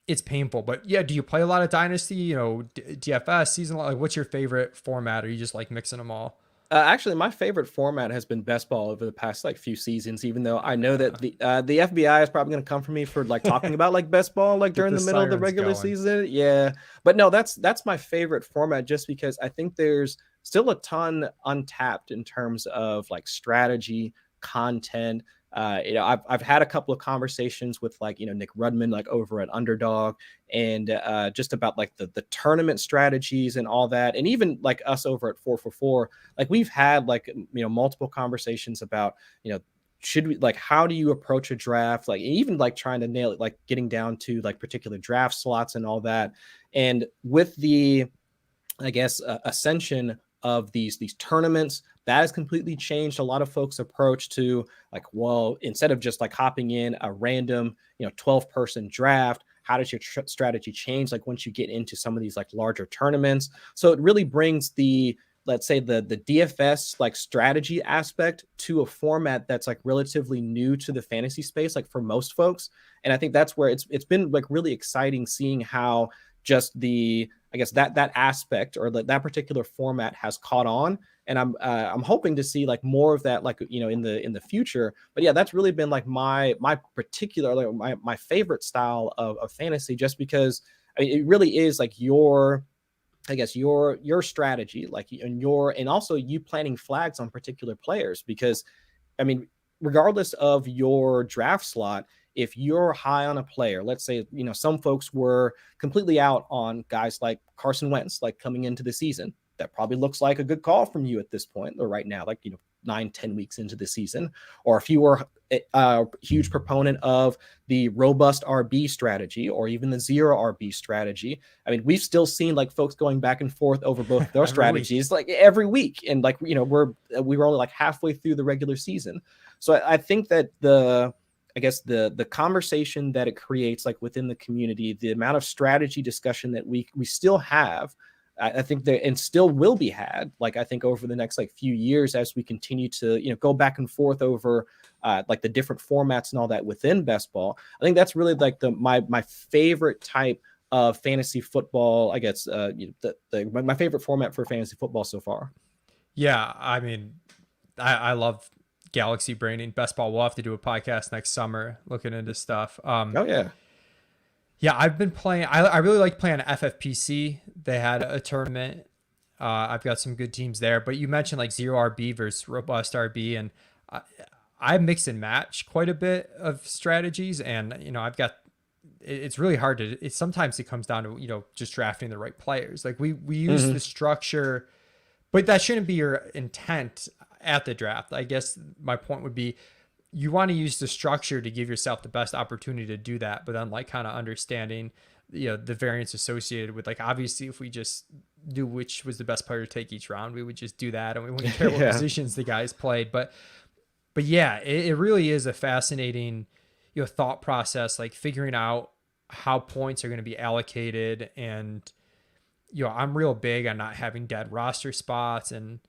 it's painful. But yeah, do you play a lot of Dynasty, DFS, season? Like, what's your favorite format? Or you just like mixing them all? Actually, my favorite format has been best ball over the past like few seasons. Even though I know that the FBI is probably going to come for me for like talking about like best ball like Get during the the middle of the sirens regular going. season. Yeah, but no, that's my favorite format just because I think there's still a ton untapped in terms of like strategy, content. I've had a couple of conversations with like Nick Rudman like over at Underdog, and just about like the tournament strategies and all that, and even like us over at 444, like we've had like multiple conversations about should we like how do you approach a draft, like even like trying to nail it, like getting down to like particular draft slots and all that. And with the I guess ascension of these tournaments, that has completely changed a lot of folks' approach to like, well, instead of just like hopping in a random 12-person draft, how does your strategy change like once you get into some of these like larger tournaments? So it really brings the let's say the DFS like strategy aspect to a format that's like relatively new to the fantasy space, like for most folks. And I think that's where it's been like really exciting seeing how just the, I guess, that aspect or that particular format has caught on. And I'm hoping to see like more of that, like, you know, in the future. But yeah, that's really been like my particular, like my favorite style of fantasy, just because I mean, it really is like your, I guess, your strategy, like, and also you planting flags on particular players. Because I mean, regardless of your draft slot, if you're high on a player, let's say, you know, some folks were completely out on guys like Carson Wentz, like coming into the season. That probably looks like a good call from you at this point, or right now, like, you know, 9-10 weeks into the season. Or if you were a huge proponent of the robust RB strategy, or even the zero RB strategy, I mean, we've still seen like folks going back and forth over both those Every week. strategies, like every week. And like, you know, we were only like halfway through the regular season. So I think that I guess the conversation that it creates like within the community, the amount of strategy discussion that we still have, I think that, and still will be had, like I think over the next like few years as we continue to, you know, go back and forth over like the different formats and all that within best ball. I think that's really like my favorite type of fantasy football, I guess, my favorite format for fantasy football so far. Yeah, I mean, I love galaxy braining best ball. We'll have to do a podcast next summer looking into stuff. Oh yeah. Yeah, I've been playing. I really like playing FFPC. They had a tournament. I've got some good teams there. But you mentioned like zero RB versus robust RB, and I, I mix and match quite a bit of strategies. And you know, I've got. It's really hard to. It sometimes it comes down to, you know, just drafting the right players. Like we use the structure, but that shouldn't be your intent at the draft. I guess my point would be, you want to use the structure to give yourself the best opportunity to do that, but then like kind of understanding, you know, the variance associated with, like, obviously if we just do which was the best player to take each round, we would just do that and we wouldn't care what Yeah. positions the guys played. But yeah, it really is a fascinating, you know, thought process, like figuring out how points are going to be allocated. And you know, I'm real big on not having dead roster spots and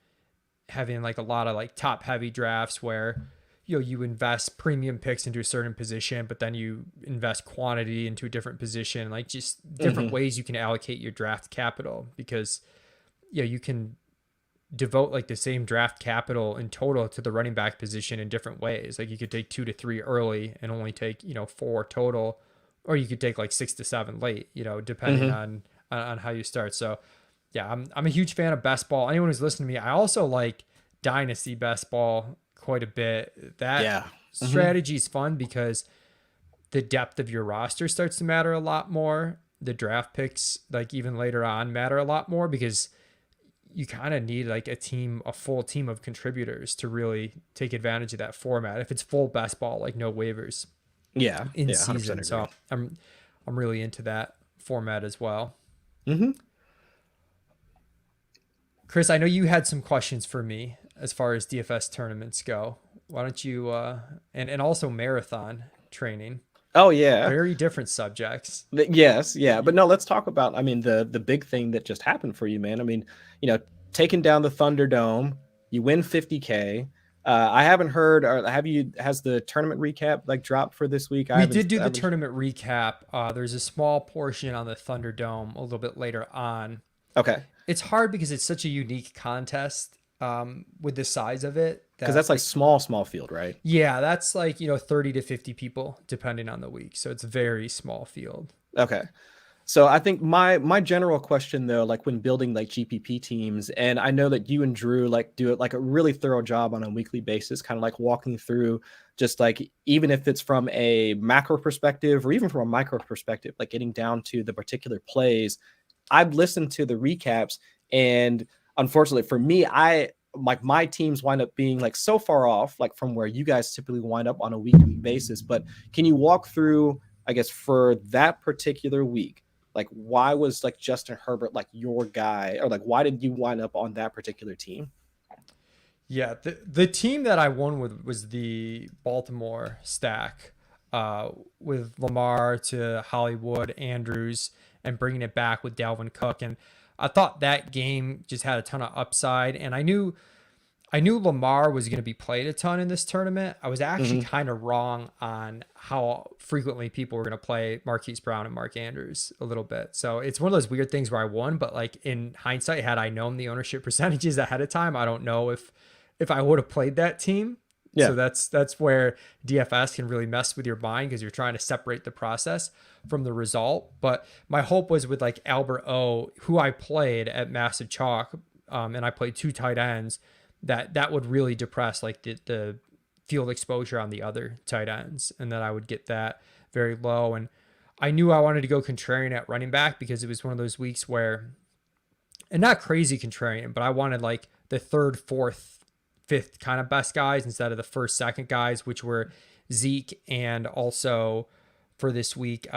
having like a lot of like top heavy drafts where, you know, you invest premium picks into a certain position, but then you invest quantity into a different position, like just different ways you can allocate your draft capital. Because, you know, you can devote like the same draft capital in total to the running back position in different ways. Like you could take 2 to 3 early and only take, you know, 4 total, or you could take like 6 to 7 late, you know, depending on how you start. So yeah, I'm a huge fan of best ball. Anyone who's listening to me, I also like dynasty best ball quite a bit. That Yeah. strategy is fun because the depth of your roster starts to matter a lot more. The draft picks, like even later on, matter a lot more because you kind of need like a full team of contributors to really take advantage of that format. If it's full best ball, like no waivers Yeah. in Yeah. 100% season. agree. So I'm really into that format as well. Mm-hmm. Chris, I know you had some questions for me as far as DFS tournaments go. Why don't you and also marathon training, Oh yeah. very different subjects. Yes, yeah, but no, let's talk about, I mean, the big thing that just happened for you, man. I mean, you know, taking down the Thunderdome, you win 50K. I haven't heard, or has the tournament recap like dropped for this week? We did do I the haven't. tournament recap. There's a small portion on the Thunderdome a little bit later on. Okay, It's hard because it's such a unique contest with the size of it because that that's like like, small field, right? yeah, that's like, you know, 30 to 50 people depending on the week. So it's a very small field. Okay. So I think my general question though, like when building like GPP teams, and I know that you and Drew like do it like a really thorough job on a weekly basis, kind of like walking through just like, even if it's from a macro perspective or even from a micro perspective, like getting down to the particular plays. I've listened to the recaps, and unfortunately for me, I like my teams wind up being like so far off like from where you guys typically wind up on a week-to-week basis. But can you walk through, I guess, for that particular week, like why was like Justin Herbert like your guy, or like why did you wind up on that particular team? Yeah, the team that I won with was the Baltimore stack, with Lamar to Hollywood, Andrews, and bringing it back with Dalvin Cook. And I thought that game just had a ton of upside, and I knew Lamar was going to be played a ton in this tournament. I was actually Hmm. kind of wrong on how frequently people were going to play Marquise Brown and Mark Andrews a little bit. So it's one of those weird things where I won, but like in hindsight, had I known the ownership percentages ahead of time, I don't know if I would have played that team. So Yeah. that's where DFS can really mess with your mind because you're trying to separate the process from the result. But my hope was with like Albert O, who I played at Massive Chalk, and I played two tight ends, that would really depress like the field exposure on the other tight ends, and then I would get that very low. And I knew I wanted to go contrarian at running back because it was one of those weeks where, and not crazy contrarian, but I wanted like the third, fourth, fifth kind of best guys instead of the first, second guys, which were Zeke and also for this week,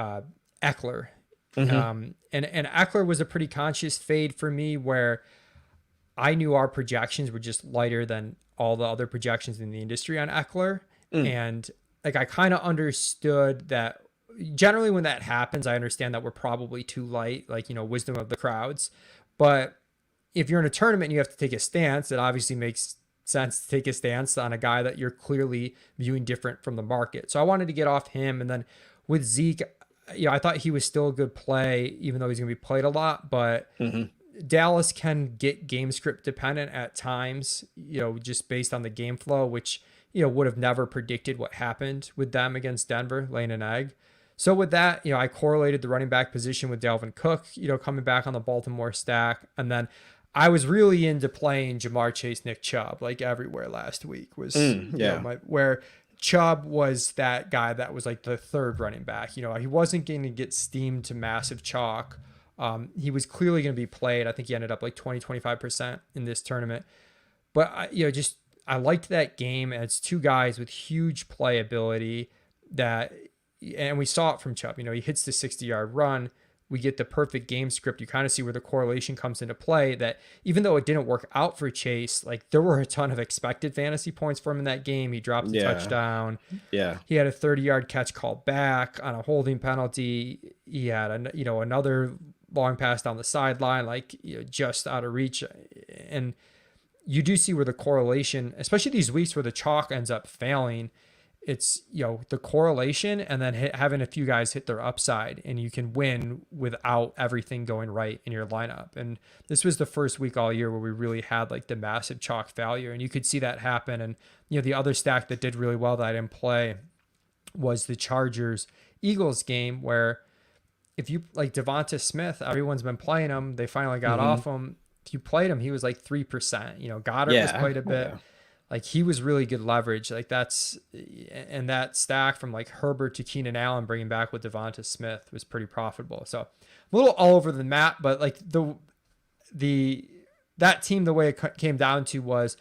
Eckler. Hmm. And Eckler was a pretty conscious fade for me where I knew our projections were just lighter than all the other projections in the industry on Eckler. Mm. And like I kind of understood that generally when that happens, I understand that we're probably too light, like, wisdom of the crowds. But if you're in a tournament and you have to take a stance, it obviously makes sense to take a stance on a guy that you're clearly viewing different from the market. So I wanted to get off him. And then with Zeke, I thought he was still a good play, even though he's going to be played a lot. But Hmm. Dallas can get game script dependent at times, just based on the game flow, which, would have never predicted what happened with them against Denver, laying an egg. So with that, I correlated the running back position with Dalvin Cook, coming back on the Baltimore stack. And then I was really into playing Jamar Chase, Nick Chubb, like everywhere last week was, Yeah. where Chubb was that guy that was like the third running back. He wasn't going to get steamed to massive chalk. He was clearly going to be played. I think he ended up like 20-25% in this tournament. But I liked that game. And it's two guys with huge playability and we saw it from Chubb. He hits the 60-yard run. We get the perfect game script. You kind of see where the correlation comes into play, that even though it didn't work out for Chase, like there were a ton of expected fantasy points for him in that game. He dropped a Yeah. touchdown. Yeah. He had a 30-yard catch called back on a holding penalty. He had another long pass down the sideline, like just out of reach. And you do see where the correlation, especially these weeks where the chalk ends up failing, it's the correlation and then having a few guys hit their upside, and you can win without everything going right in your lineup. And this was the first week all year where we really had like the massive chalk failure, and you could see that happen. And the other stack that did really well that I didn't play was the Chargers Eagles game, where if you like Devonta Smith, everyone's been playing him. They finally got Hmm. off him. If you played him, he was like 3%. Goddard was Yeah. played a bit. Yeah. Like he was really good leverage. Like and that stack from like Herbert to Keenan Allen bringing back with Devonta Smith was pretty profitable. So a little all over the map, but like that team, the way it came down to was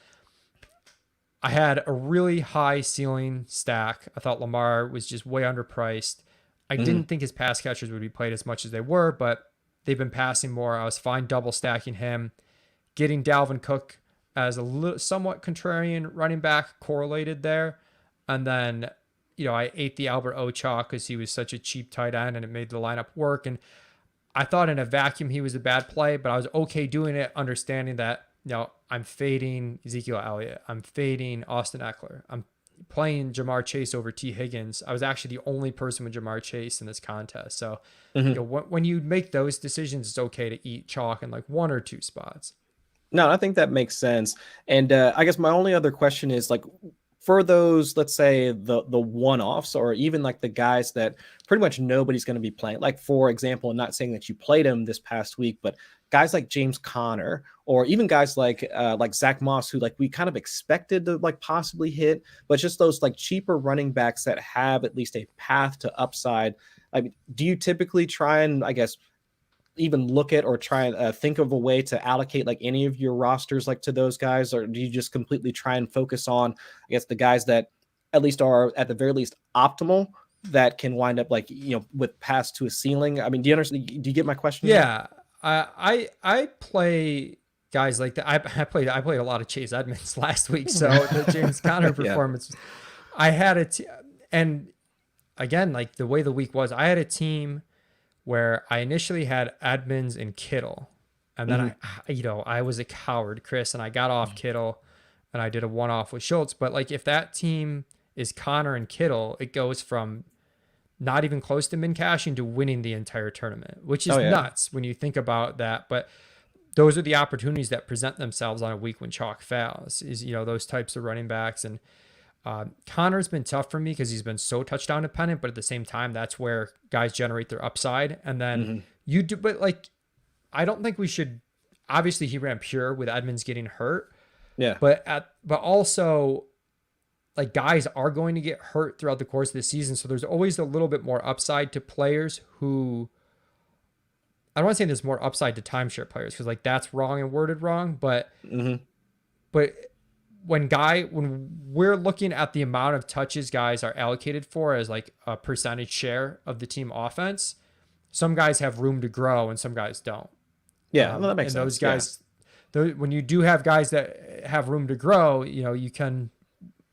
I had a really high ceiling stack. I thought Lamar was just way underpriced. I Hmm. didn't think his pass catchers would be played as much as they were, but they've been passing more. I was fine double stacking him, getting Dalvin Cook as a somewhat contrarian running back correlated there. And then, I ate the Albert Ochoa because he was such a cheap tight end and it made the lineup work. And I thought in a vacuum he was a bad play, but I was okay doing it, understanding that, I'm fading Ezekiel Elliott. I'm fading Austin Eckler. I'm playing Jamar Chase over T. Higgins. I was actually the only person with Jamar Chase in this contest. So, Hmm. when you make those decisions, it's okay to eat chalk in like one or two spots. No, I think that makes sense. And I guess my only other question is like for those, let's say the one-offs or even like the guys that pretty much nobody's going to be playing. Like for example, I'm not saying that you played him this past week, but guys like James Conner or even guys like Zach Moss, who like we kind of expected to like possibly hit, but just those like cheaper running backs that have at least a path to upside. I mean, do you typically try and I guess even look at or try and think of a way to allocate like any of your rosters like to those guys, or do you just completely try and focus on I guess the guys that at least are at the very least optimal that can wind up like with pass to a ceiling? I mean, do you understand? Do you get my question there? Yeah, I play guys like that. I played a lot of Chase Edmonds last week, so the James Conner Yeah. performance, I had and again, like the way the week was, I had a team where I initially had Edmonds and Kittle, And then Hmm. I was a coward, Chris, and I got off Kittle and I did a one off with Schultz. But like if that team is Connor and Kittle, it goes from not even close to min cashing to winning the entire tournament, which Oh is yeah. nuts when you think about that. But those are the opportunities that present themselves on a week when chalk fails, is, those types of running backs. And Connor's been tough for me because he's been so touchdown dependent, but at the same time, that's where guys generate their upside. And then Hmm. you do, but like, I don't think we should, obviously he ran pure with Edmonds getting hurt, Yeah. but also like guys are going to get hurt throughout the course of the season. So there's always a little bit more upside to players who, I don't want to say there's more upside to timeshare players because like that's wrong and worded wrong, Hmm. but when we're looking at the amount of touches guys are allocated for as like a percentage share of the team offense, some guys have room to grow and some guys don't. Yeah. Well, that makes And those sense. Yeah. guys, when you do have guys that have room to grow, you can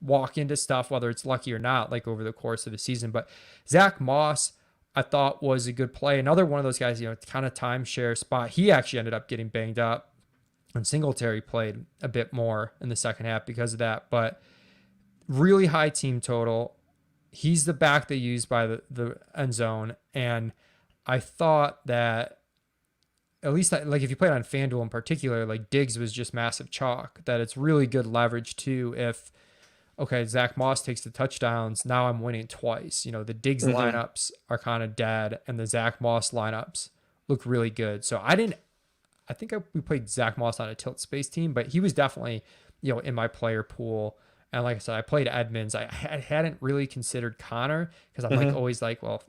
walk into stuff, whether it's lucky or not, like over the course of the season. But Zach Moss, I thought was a good play. Another one of those guys, kind of timeshare spot. He actually ended up getting banged up, and Singletary played a bit more in the second half because of that. But really high team total. He's the back they used by the end zone. And I thought that at least like if you played on FanDuel in particular, like Diggs was just massive chalk, that it's really good leverage too. If, okay, Zach Moss takes the touchdowns, now I'm winning twice. The Diggs Hmm. lineups are kind of dead and the Zach Moss lineups look really good. So I think we played Zach Moss on a tilt space team, but he was definitely, in my player pool. And like I said, I played Edmonds. I hadn't really considered Connor because I'm like Hmm. always like, well,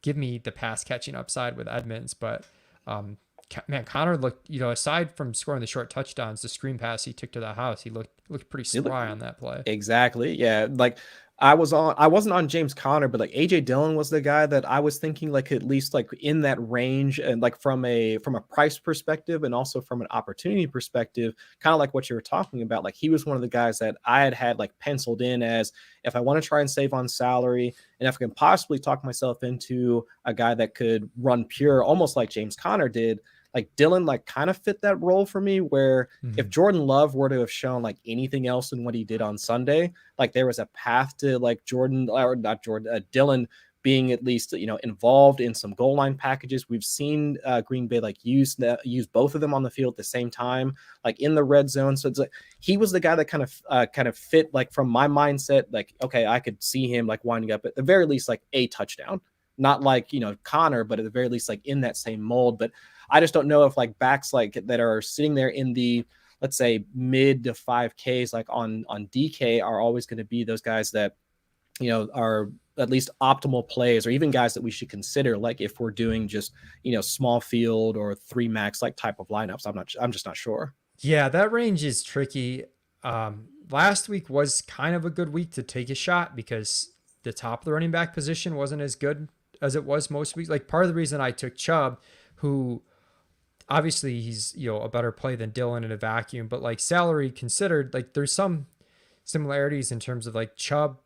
give me the pass catching upside with Edmonds. But man, Connor looked, aside from scoring the short touchdowns, the screen pass he took to the house, he looked pretty It looked spry on that play. exactly. Yeah. Like I wasn't on James Conner, but like AJ Dillon was the guy that I was thinking like at least like in that range and like from a price perspective and also from an opportunity perspective, kind of like what you were talking about. Like he was one of the guys that I had like penciled in as if I want to try and save on salary and if I can possibly talk myself into a guy that could run pure almost like James Conner did, like Dylan like kind of fit that role for me where if Mm-hmm. Jordan Love were to have shown like anything else than what he did on Sunday, like there was a path to like Jordan or not Jordan, Dylan being at least involved in some goal line packages. We've seen Green Bay like use both of them on the field at the same time, like in the red zone. So it's like he was the guy that kind of fit like from my mindset. Like okay, I could see him like winding up at the very least like a touchdown, not like Connor, but at the very least like in that same mold. But I just don't know if like backs like that are sitting there in the let's say mid to 5Ks like on DK are always going to be those guys that are at least optimal plays or even guys that we should consider like if we're doing just small field or three max like type of lineups. I'm just not sure. Yeah, that range is tricky. Last week was kind of a good week to take a shot because the top of the running back position wasn't as good as it was most weeks. Like part of the reason I took Chubb, who obviously he's a better play than Dylan in a vacuum, but like salary considered, like there's some similarities in terms of like Chubb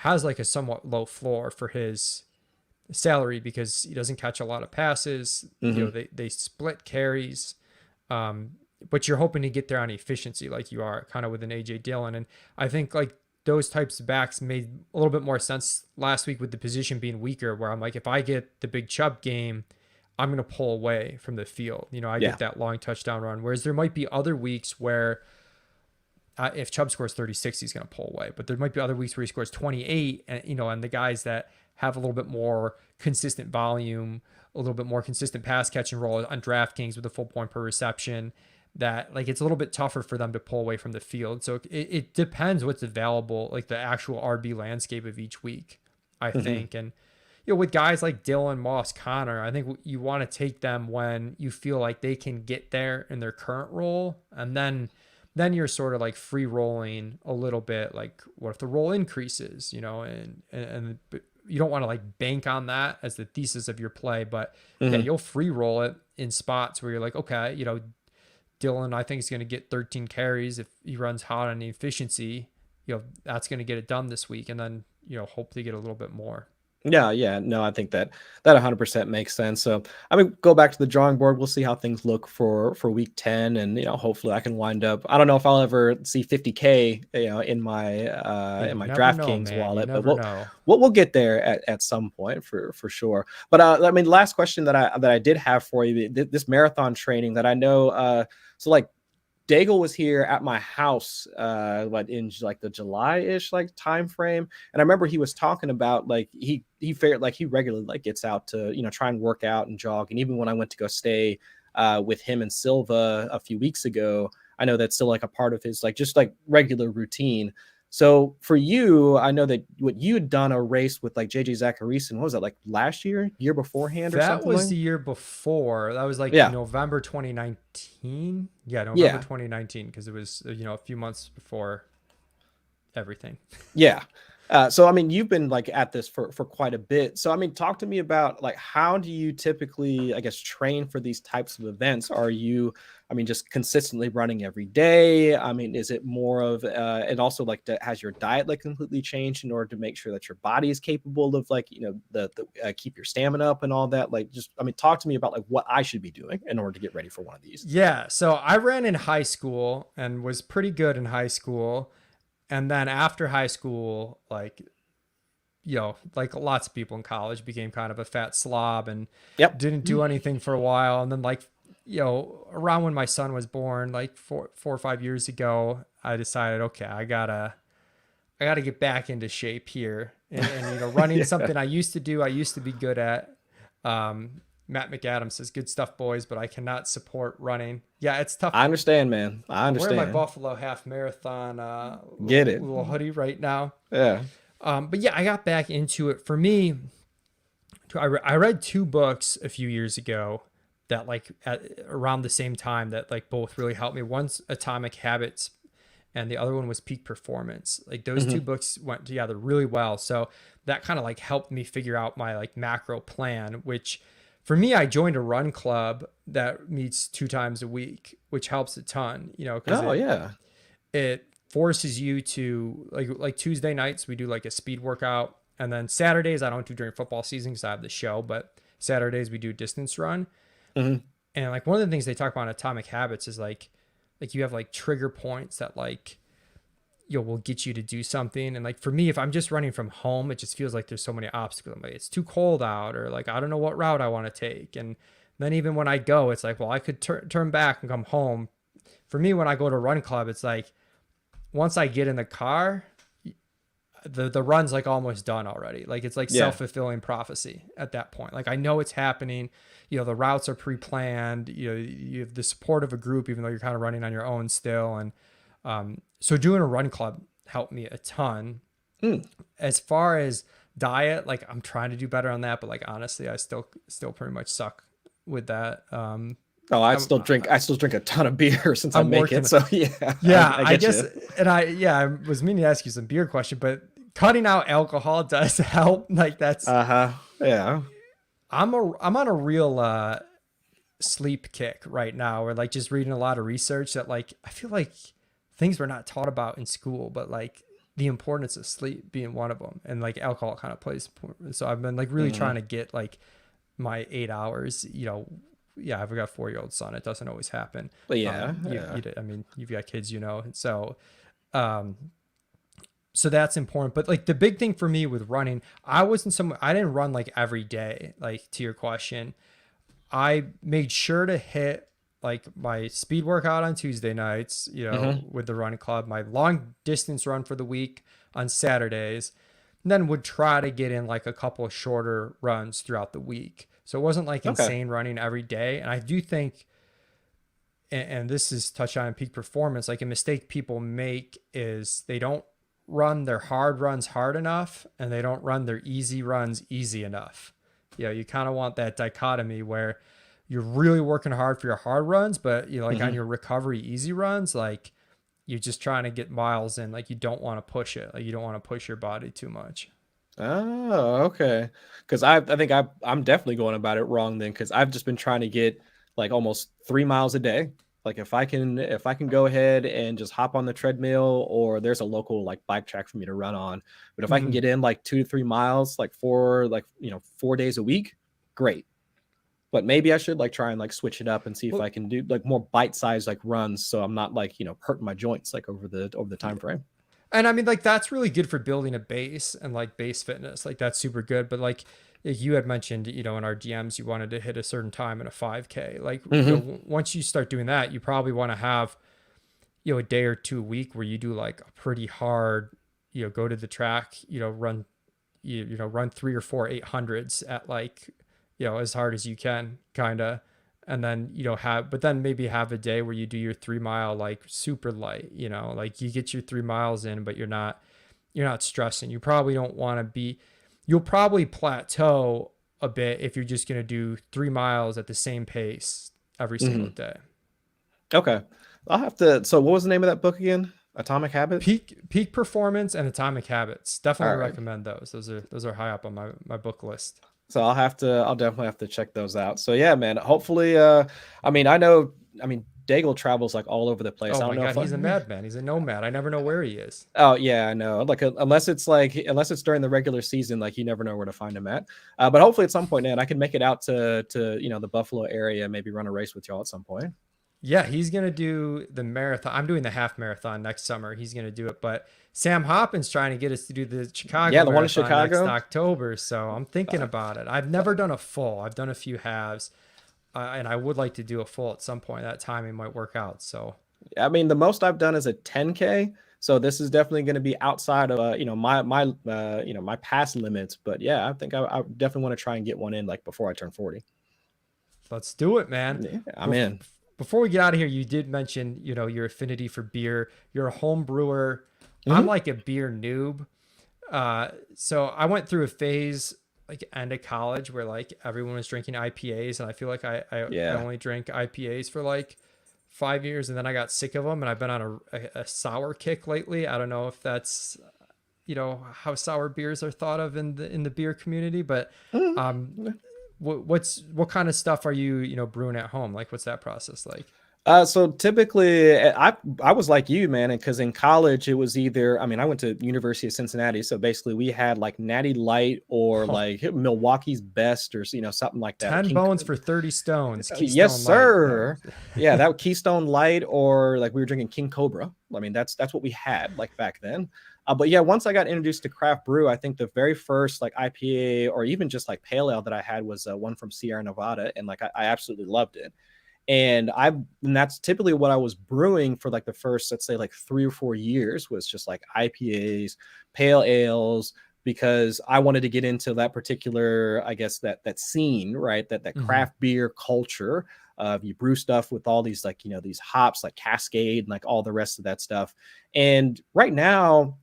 has like a somewhat low floor for his salary because he doesn't catch a lot of passes. Mm-hmm. They split carries. Um, but you're hoping to get there on efficiency like you are kind of with an AJ Dillon. And I think like those types of backs made a little bit more sense last week with the position being weaker, where I'm like, if I get the big Chubb game, I'm going to pull away from the field. I Yeah. get that long touchdown run. Whereas there might be other weeks where if Chubb scores 36, he's going to pull away. But there might be other weeks where he scores 28, and and the guys that have a little bit more consistent volume, a little bit more consistent pass catching role on DraftKings with a full point per reception, that like it's a little bit tougher for them to pull away from the field. So it depends what's available, like the actual RB landscape of each week, I Mm-hmm. think. And with guys like Dylan, Moss, Connor, I think you want to take them when you feel like they can get there in their current role, and then you're sort of like free rolling a little bit. Like, what if the roll increases? And you don't want to like bank on that as the thesis of your play, but yeah, Mm-hmm. you'll free roll it in spots where you're like, okay, Dylan, I think is going to get 13 carries if he runs hot on the efficiency. That's going to get it done this week, and then hope to get a little bit more. Yeah, yeah. No, I think that 100% makes sense. So, I mean, go back to the drawing board. We'll see how things look for week 10, and hopefully I can wind up. I don't know if I'll ever see 50K, Hey, in you my never know, DraftKings man. You wallet, but never know. we'll get there at some point for sure. But I mean, last question that I did have for you, this marathon training that I know. So like Daigle was here at my house, what in like the July-ish like time frame, and I remember he was talking about like he fared like he regularly like gets out to try and work out and jog, and even when I went to go stay with him and Silva a few weeks ago, I know that's still like a part of his like just like regular routine. So for you, I know that what you had done a race with like JJ Zachariason, what was that like last year beforehand or That something was like? the year before. That was like Yeah, November 2019. Yeah, November yeah. 2019 because it was a few months before everything. Yeah. So I mean, you've been like at this for quite a bit. So I mean, talk to me about like how do you typically, I guess, train for these types of events? Are you, I mean, just consistently running every day? I mean, is it more of, and also like, has your diet like completely changed in order to make sure that your body is capable of like, the keep your stamina up and all that? Like, just, I mean, talk to me about like what I should be doing in order to get ready for one of these. Yeah, so I ran in high school and was pretty good in high school. And then after high school, like lots of people in college, became kind of a fat slob and Yep. didn't do anything for a while. And then around when my son was born, like 4 or 5 years ago, I decided, okay, I gotta get back into shape here. And running is Yeah. something I used to do. I used to be good at. Matt McAdams says, "Good stuff, boys," but I cannot support running. Yeah, it's tough. I understand, man. I I'm wearing my understand. Buffalo half marathon Get little, it. little hoodie right now. Yeah. But yeah, I got back into it. For me, I read two books a few years ago that around the same time that like both really helped me. One's Atomic Habits, and the other one was Peak Performance. Like those two Mhm. books went together really well. So that kind of like helped me figure out my like macro plan, which for me, I joined a run club that meets 2 times a week, which helps a ton, because Oh, it yeah. it forces you to like Tuesday nights we do like a speed workout, and then Saturdays I don't do during football season because I have the show, but Saturdays we do distance run. Mhm. And like one of the things they talk about in Atomic Habits is like you have like trigger points that like will get you to do something. And like for me, if I'm just running from home, it just feels like there's so many obstacles. I'm like, it's too cold out, or like I don't know what route I want to take. And then even when I go, it's like, well, I could turn back and come home. For me, when I go to run club, it's like once I get in the car, the run's like almost done already. Like it's like Yeah. self-fulfilling prophecy at that point. Like I know it's happening. The routes are pre-planned. You have the support of a group, even though you're kind of running on your own still. And so doing a run club helped me a ton. Mm. As far as diet, like I'm trying to do better on that, but like honestly, I still pretty much suck with that. Oh, I I'm still drink I still drink a ton of beer since I I'm make it. working. So yeah, Yeah, I I get guess, you. I was meaning to ask you some beer question, but cutting out alcohol does help. Like that's Uh-huh. Yeah. I'm on a real sleep kick right now, or like just reading a lot of research that like I feel like things we're not taught about in school, but like the importance of sleep being one of them, and like alcohol kind of plays. So I've been like really trying Mhm. to get like my 8 hours. Yeah, I've got a 4-year-old son. It doesn't always happen. But yeah, You yeah. I mean, you've got kids, um, so that's important. But like the big thing for me with running, I didn't run like every day. Like to your question, I made sure to hit like my speed workout on Tuesday nights, Mhm. with the run club, my long distance run for the week on Saturdays, and then would try to get in like a couple of shorter runs throughout the week. So it wasn't like Okay. insane running every day. And I do think, and this is touched on in peak performance, like a mistake people make is they don't run their hard runs hard enough, and they don't run their easy runs easy enough. You kind of want that dichotomy where you're really working hard for your hard runs, but like on Mhm. your recovery easy runs, like you're just trying to get miles in. Like you don't want to push it. Like you don't want to push your body too much. Oh, okay. Because I think I'm definitely going about it wrong then. Because I've just been trying to get like almost 3 miles a day. Like if I can go ahead and just hop on the treadmill, or there's a local like bike track for me to run on. But if I can Mhm. get in like 2 to 3 miles, like 4 days a week, great. But maybe I should like try and like switch it up and see if Well, I can do like more bite-sized like runs, so I'm not like, hurting my joints like over the yeah. time frame. And I mean, like that's really good for building a base and like base fitness. Like that's super good. But like you had mentioned, in our DMs, you wanted to hit a certain time in a 5K. Like, Hmm. once you start doing that, you probably want to have, a day or two a week where you do like a pretty hard, go to the track, run, run 3 or 4 800s at like, as hard as you can, kind of. And then, but then maybe have a day where you do your 3 mile like super light, like you get your 3 miles in, but you're not stressing. You probably don't want to be, you'll probably plateau a bit if you're just going to do 3 miles at the same pace every single Hmm. day. Okay. I'll have to. So what was the name of that book again? Atomic Habits. Peak performance and atomic habits. All Definitely right. recommend those. Those are high up on my book list. So I'll definitely have to check those out. So yeah, man, hopefully, I mean, Daigle travels like all over the place. Oh I don't my know god, if he's a madman. He's a nomad. I never know where he is. oh yeah, I know. Like unless it's during the regular season, like you never know where to find him at. But hopefully at some point, man, I can make it out to the Buffalo area, maybe run a race with y'all at some point. Yeah, he's gonna do the marathon. I'm doing the half marathon next summer. He's gonna do it, but Sam Hoppin's trying to get us to do the Chicago Yeah, the one in marathon next Chicago. October. So I'm thinking Uh, about it. I've never done a full. I've done a few halves, and I would like to do a full at some point. That timing might work out. So I mean, the most I've done is a 10K. So this is definitely going to be outside of my past limits. But yeah, I think I definitely want to try and get one in like before I turn 40. let's do it, man. Yeah, I'm Bef- in. Before we get out of here, you did mention, your affinity for beer. You're a home brewer. I'm Hmm. like a beer noob. So I went through a phase like end of college where like everyone was drinking IPAs, and I feel like I Yeah. only drank IPAs for like 5 years, and then I got sick of them, and I've been on a sour kick lately. I don't know if that's, how sour beers are thought of in the beer community, but um, Mhm. what kind of stuff are you, brewing at home? Like, what's that process like? So typically, I was like you, man, because in college it was either. I mean, I went to University of Cincinnati, so basically we had like Natty Light or like Milwaukee's Best or something like that. 10 bones for 30 stones, Yes, Keystone Light. No. sir. Yeah, that Keystone Light, or like we were drinking King Cobra. I mean, that's what we had like back then. But yeah, once I got introduced to craft brew, I think the very first like IPA or even just like pale ale that I had was one from Sierra Nevada, and like I absolutely loved it. And that's typically what I was brewing for like the first, let's say like 3 or 4 years, was just like IPAs, pale ales, because I wanted to get into that particular, I guess that scene, right? That Hmm. craft beer culture. You brew stuff with all these like these hops like Cascade and like all the rest of that stuff. And right now,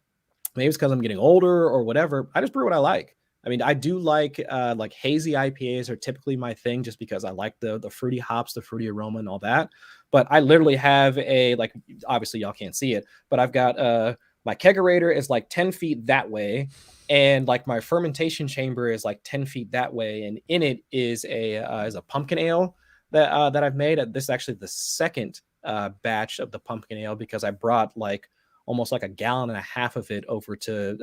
maybe it's because I'm getting older or whatever, I just brew what I like. I mean, I do like hazy IPAs are typically my thing, just because I like the fruity hops, the fruity aroma, and all that. But I literally have a like, obviously y'all can't see it, but I've got my kegerator is like 10 feet that way, and like my fermentation chamber is like 10 feet that way, and in it is a pumpkin ale that I've made. This is actually the second batch of the pumpkin ale, because I brought like almost like a gallon and a half of it over to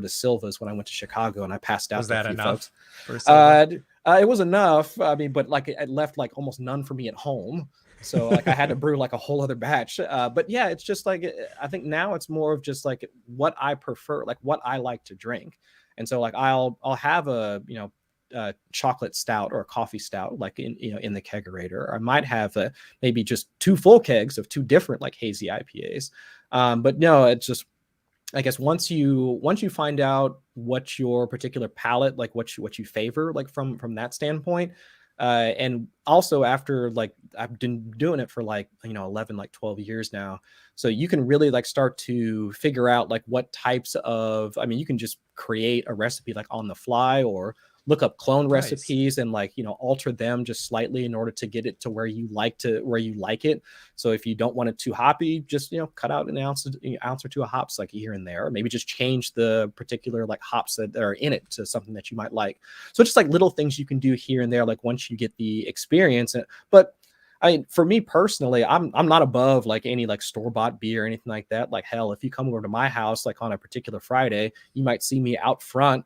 Silva's when I went to Chicago, and I passed out Was to a that few folks. enough for Silva? Uh, it was enough. I mean, but like it left like almost none for me at home. So like I had to brew like a whole other batch. But yeah, it's just like I think now it's more of just like what I prefer, like what I like to drink. And so like I'll have a chocolate stout or a coffee stout like in the kegerator. I might have maybe just two full kegs of two different like hazy IPAs. But no, it's just, I guess once you find out what your particular palate, like what you favor, like from that standpoint, and also after like I've been doing it for like 11 like 12 years now, so you can really like start to figure out like what types of, I mean, you can just create a recipe like on the fly, or look up clone Nice. recipes and like alter them just slightly in order to get it to where you like it. So if you don't want it too hoppy, just cut out an ounce or two of hops like here and there, or maybe just change the particular like hops that are in it to something that you might like. So just like little things you can do here and there, like once you get the experience. But For me personally, I'm not above like any like store bought beer or anything like that. Like hell, if you come over to my house like on a particular Friday, you might see me out front,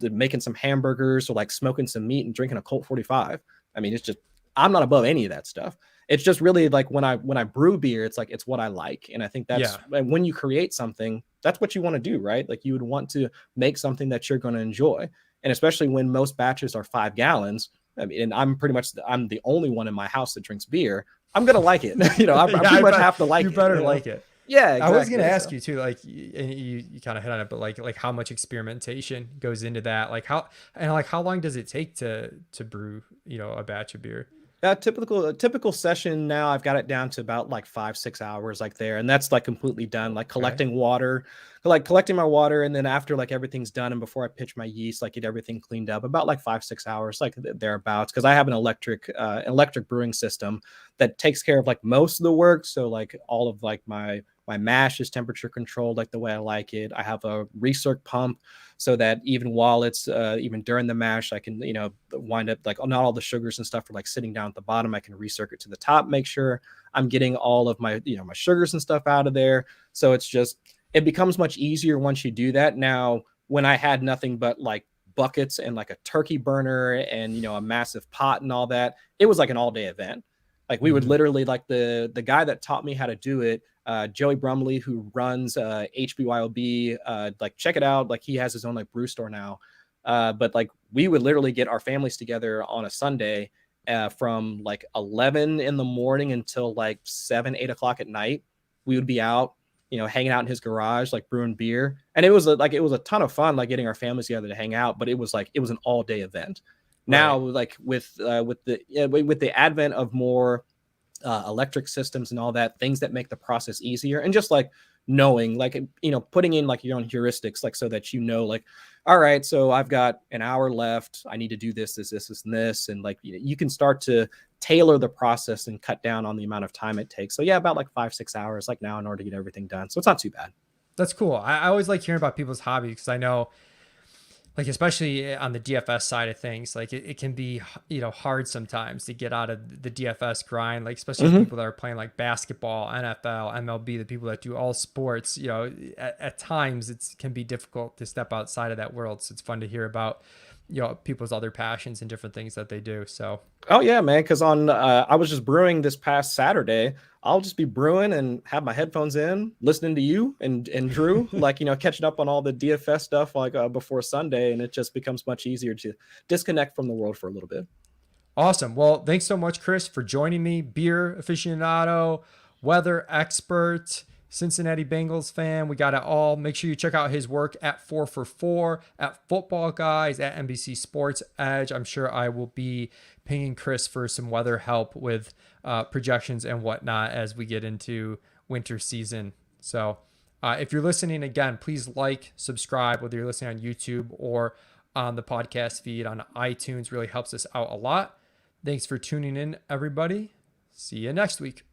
making some hamburgers or like smoking some meat and drinking a Colt 45. I mean, it's just I'm not above any of that stuff. It's just really like when I brew beer, it's like it's what I like, and I think Yeah. that's when you create something, that's what you want to do, right? Like you would want to make something that you're going to enjoy, and especially when most batches are 5 gallons. I mean, and I'm the only one in my house that drinks beer. I'm gonna like it. I Yeah, pretty much have to like you it. better like it. Yeah, I was gonna exactly. ask So you too, like, and you kind of hit on it, but like how much experimentation goes into that, like how long does it take to brew, a batch of beer? a typical session now, I've got it down to about like 5 6 hours like there, and that's like completely done, like Okay. collecting my water, and then after like everything's done and before I pitch my yeast, like get everything cleaned up, about like 5 6 hours like thereabouts, because I have an electric brewing system that takes care of like most of the work. So like all of like my mash is temperature controlled like the way I like it. I have a recirc pump so that even while it's even during the mash, I can wind up like not all the sugars and stuff are like sitting down at the bottom. I can recircuit to the top, make sure I'm getting all of my my sugars and stuff out of there. So it becomes much easier once you do that. Now, when I had nothing but like buckets and like a turkey burner and a massive pot and all that, it was like an all day event. Like we would Hmm. literally like the guy that taught me how to do it, Joey Brumley, who runs HBYOB. Like check it out. Like he has his own like brew store now. But like we would literally get our families together on a Sunday from like 11 in the morning until like 7 8 o'clock at night. We would be out, hanging out in his garage, like brewing beer, and it was a ton of fun, like getting our families together to hang out. But it was an all day event. Now, Right. like with the advent of more electric systems and all that, things that make the process easier, and just like knowing, like putting in like your own heuristics, like so that like, all right, so I've got an hour left. I need to do this, and this, and like you can start to tailor the process and cut down on the amount of time it takes. So yeah, about like 5 6 hours like now in order to get everything done. So it's not too bad. That's cool. I always like hearing about people's hobbies because I know, like, especially on the DFS side of things, like it can be, hard sometimes to get out of the DFS grind, like especially the Mm-hmm. people that are playing like basketball, NFL, MLB, the people that do all sports, at times it can be difficult to step outside of that world. So it's fun to hear about, people's other passions and different things that they do. So Oh yeah, man. Because on I was just brewing this past Saturday. I'll just be brewing and have my headphones in, listening to you and Drew, like catching up on all the DFS stuff like before Sunday, and it just becomes much easier to disconnect from the world for a little bit. awesome. Well, thanks so much, Chris, for joining me. Beer aficionado, weather expert, Cincinnati Bengals fan. We got it all. Make sure you check out his work at 4 for 4, at Football Guys, at NBC Sports Edge. I'm sure I will be pinging Chris for some weather help with projections and whatnot as we get into winter season. So if you're listening again, please like, subscribe, whether you're listening on YouTube or on the podcast feed on iTunes. Really helps us out a lot. Thanks for tuning in, everybody. See you next week.